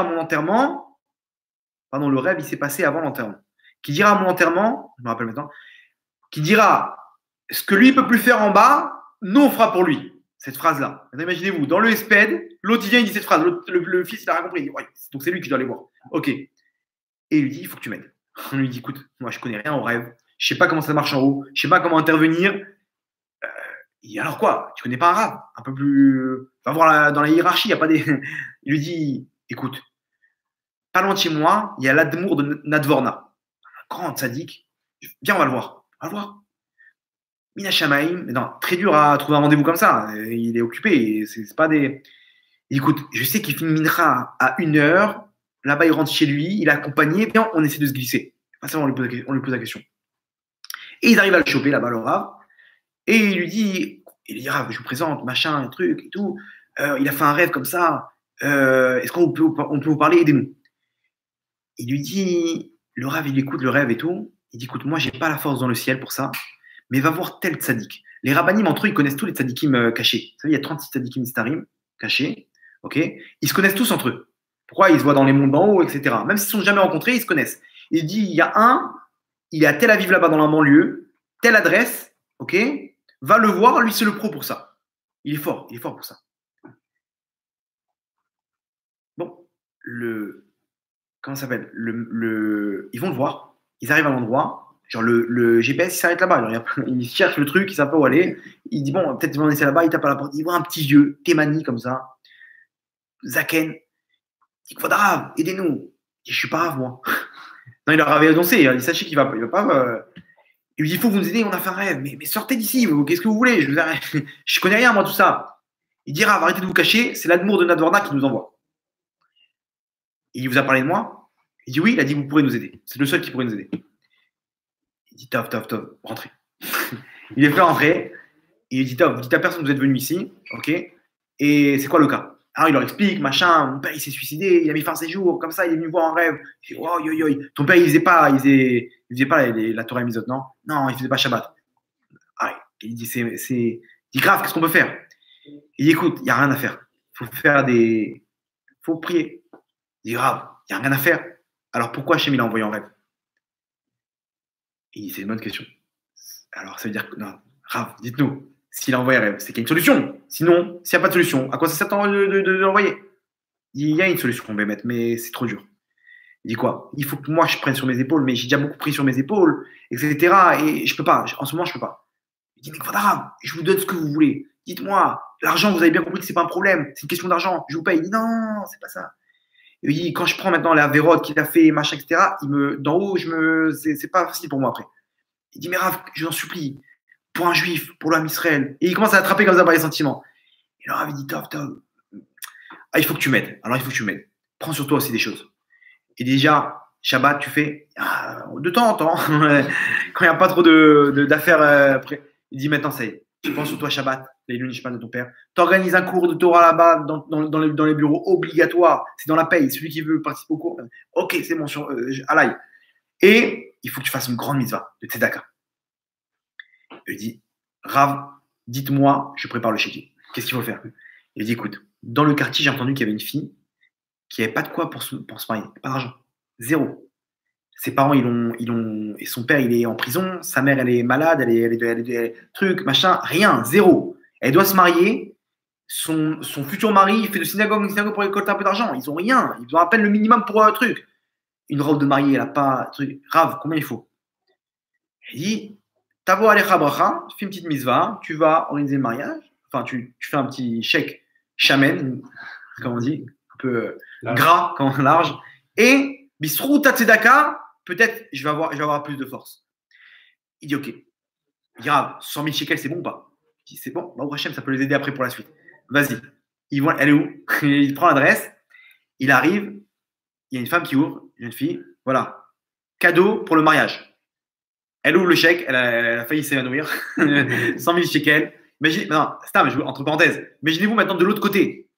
mon enterrement, pardon, le rêve, il s'est passé avant l'enterrement. Qui dira à mon enterrement, je me rappelle maintenant, qui dira, ce que lui ne peut plus faire en bas, nous, on fera pour lui. Cette phrase-là. Imaginez-vous, dans le SPED, l'autre, il vient, il dit cette phrase. Le fils, il a rien compris. Il dit, ouais, donc c'est lui qui doit aller voir. OK. Et il lui dit, il faut que tu m'aides. On lui dit, écoute, moi, je connais rien au rêve. Je sais pas comment ça marche en haut. Je sais pas comment intervenir. Et alors quoi? Tu connais pas un arabe? Un peu plus. Va voir dans la hiérarchie, il y a pas des. Il lui dit, écoute, pas loin de chez moi, il y a l'Admour de Nadvorna. Un grand sadique. Viens, on va le voir. On va le voir. Mina Shamaim, non, très dur à trouver un rendez-vous comme ça. Il est occupé. C'est pas des. Écoute, je sais qu'il finit Mincha à 1h. Là-bas, il rentre chez lui. Il est accompagné. Bien, on essaie de se glisser. Enfin, on lui pose la question. Et ils arrivent à le choper là-bas, le Rav. Et il lui dit, Rav, je vous présente, machin, un truc et tout. Il a fait un rêve comme ça. Est-ce qu'on peut vous parler? Aidez-nous. Il lui dit, le Rav, il écoute le rêve et tout. Il dit, écoute, moi, j'ai pas la force dans le ciel pour ça. Mais va voir tel tzaddik. Les rabbanim, entre eux, ils connaissent tous les tzaddikim cachés. Vous savez, il y a 36 tzaddikim starim cachés. Okay, ils se connaissent tous entre eux. Pourquoi? Ils se voient dans les mondes d'en haut, etc. Même s'ils ne sont jamais rencontrés, ils se connaissent. Il dit, il y a un, il est à Tel Aviv là-bas dans la banlieue, telle adresse, ok, va le voir, lui c'est le pro pour ça. Il est fort pour ça. Bon, comment ça s'appelle? Ils vont le voir, ils arrivent à l'endroit. Genre le GPS, il s'arrête là-bas. Il cherche le truc, il ne sait pas où aller. Il dit, bon, peut-être qu'ils vont laisser là-bas. Il tape à la porte. Il voit un petit vieux, Témani, comme ça. Zaken. Il dit, Kvodrav, aidez-nous. Il dit, je ne suis pas grave, moi. Non, il leur avait annoncé. Il dit, sachez qu'il va pas. Il lui dit, il faut que vous nous aidiez, on a fait un rêve. Mais sortez d'ici, qu'est-ce que vous voulez? Je connais rien, moi, tout ça. Il dit, Rav, arrêtez de vous cacher. C'est l'Admour de Nadvorna qui nous envoie. Il vous a parlé de moi? Il dit, oui, il a dit, vous pourrez nous aider. C'est le seul qui pourrait nous aider. Il dit, Tov, rentrez. Il est fait rentrer. Il lui dit, Tov, vous dites à personne que vous êtes venu ici. OK. Et c'est quoi le cas? Alors, il leur explique, machin, mon père, il s'est suicidé, il a mis fin à ses jours, comme ça, il est venu voir en rêve. Il dit, oh, ton père, il faisait pas la Torah Mizot, non? Non, il faisait pas Shabbat. Ah, il dit, c'est grave, qu'est-ce qu'on peut faire? Il dit, écoute, il n'y a rien à faire. Faut prier. Il dit, grave, il n'y a rien à faire. Alors, pourquoi Hachem, il a envoyé en rêve? Il dit, c'est une bonne question. Alors, ça veut dire que, non, Rav, dites-nous, s'il a envoyé un rêve, c'est qu'il y a une solution. Sinon, s'il n'y a pas de solution, à quoi ça sert de l'envoyer? Il y a une solution qu'on va mettre, mais c'est trop dur. Il dit quoi? Il faut que moi, je prenne sur mes épaules, mais j'ai déjà beaucoup pris sur mes épaules, etc. Et je peux pas. En ce moment, je peux pas. Il dit, mais Rav, je vous donne ce que vous voulez. Dites-moi, l'argent, vous avez bien compris que c'est pas un problème. C'est une question d'argent. Je vous paye. Il dit non, c'est pas ça. Il dit, quand je prends maintenant la vérote qu'il a fait, machin, etc., d'en haut, c'est pas facile pour moi après. Il dit, mais Rav, je t'en supplie, pour un juif, pour l'homme Israël. Et il commence à attraper comme ça par les sentiments. Et alors, Rav, il dit, Tov, il faut que tu m'aides. Alors, il faut que tu m'aides. Prends sur toi aussi des choses. Et déjà, Shabbat, tu fais de temps en temps, quand il n'y a pas trop d'affaires. Il dit, maintenant, ça y est, tu prends sur toi Shabbat, les lunes de ton père. Tu organises un cours de Torah là-bas, dans les bureaux obligatoires. C'est dans la paye. Celui qui veut participer au cours, ok, c'est bon, Alaï. Et il faut que tu fasses une grande mitzvah de Tzedaka. Il dit, Rav, dites-moi, je prépare le chéquier. Qu'est-ce qu'il faut faire? Il dit, écoute, dans le quartier, j'ai entendu qu'il y avait une fille qui n'avait pas de quoi pour se marier, pas d'argent, zéro. Ses parents, et son père, il est en prison, sa mère, elle est malade, elle est trucs, machin, rien, zéro. Elle doit se marier, son futur mari, il fait de synagogue pour récolter un peu d'argent, ils ont rien, ils ont à peine le minimum pour un truc. Une robe de mariée, elle n'a pas, truc, Rav, combien il faut? Il dit, Tavo alecha bracha, tu fais une petite mitzvah, tu vas organiser le mariage, enfin, tu fais un petit chèque shamen, comme on dit, un peu gras, large, et bisrou ta tzedaka, peut-être je vais avoir plus de force. Il dit ok. Il dit Rav, 100 000 shekels, c'est bon ou pas? Il dit c'est bon, bah, au Hachem, ça peut les aider après pour la suite. Vas-y. Elle est où? Il prend l'adresse, il arrive, il y a une femme qui ouvre, une jeune fille, voilà, cadeau pour le mariage. Elle ouvre le chèque, elle a failli s'évanouir, 100 000 shekels. Non, entre parenthèses, imaginez-vous maintenant de l'autre côté.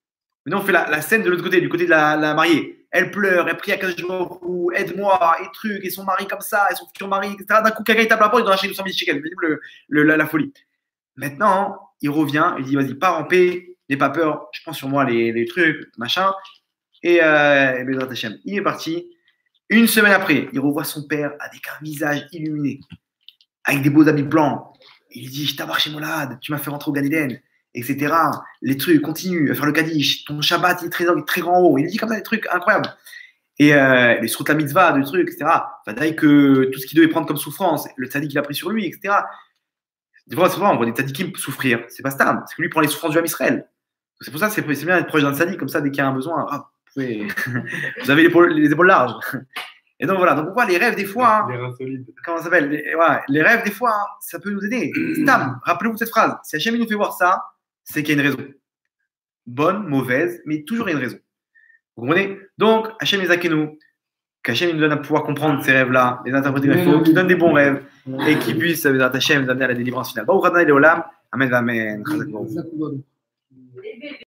Maintenant, on fait la scène de l'autre côté, du côté de la mariée. Elle pleure, elle prie à 15 jours, aide-moi, et truc, et son mari comme ça, et son futur mari, etc. D'un coup, quelqu'un il tape la porte, il doit acheter 200 000 shekels. La folie. Maintenant, il revient, il dit, vas-y, pars en paix, n'aie pas peur, je prends sur moi les trucs, machin. Et Bezrat Hashem, il est parti. Une semaine après, il revoit son père avec un visage illuminé, avec des beaux habits blancs. Il dit, je t'avoir chez Molad, tu m'as fait rentrer au Gan Eden, etc. Les trucs continuent à faire le Kaddish. Ton Shabbat, il est très grand haut. Il dit comme ça des trucs incroyables. Et les Srut la Mitzvah, des trucs, etc. Enfin, que tout ce qu'il devait prendre comme souffrance, le tzaddik il a pris sur lui, etc. Des fois, on voit des tzaddikim souffrir. C'est pas stable. C'est que lui, il prend les souffrances du Ham Israël. C'est pour ça que c'est bien d'être proche d'un tzaddik, comme ça, dès qu'il y a un besoin, vous avez les épaules larges. Et donc voilà, donc on voit les rêves des fois. Les reins solides. Comment ça s'appelle les rêves des fois, ça peut nous aider. Stam, rappelez-vous cette phrase. Si Hachem nous fait voir ça, c'est qu'il y a une raison. Bonne, mauvaise, mais toujours il y a une raison. Vous comprenez? Donc, Hachem Ezakenu, qu'Hachem nous donne à pouvoir comprendre ces rêves-là, les interpréter comme il faut, qu'il donne des bons rêves et qu'il puisse, Hachem, nous amener à la délivrance finale. Bon, Amen, amen.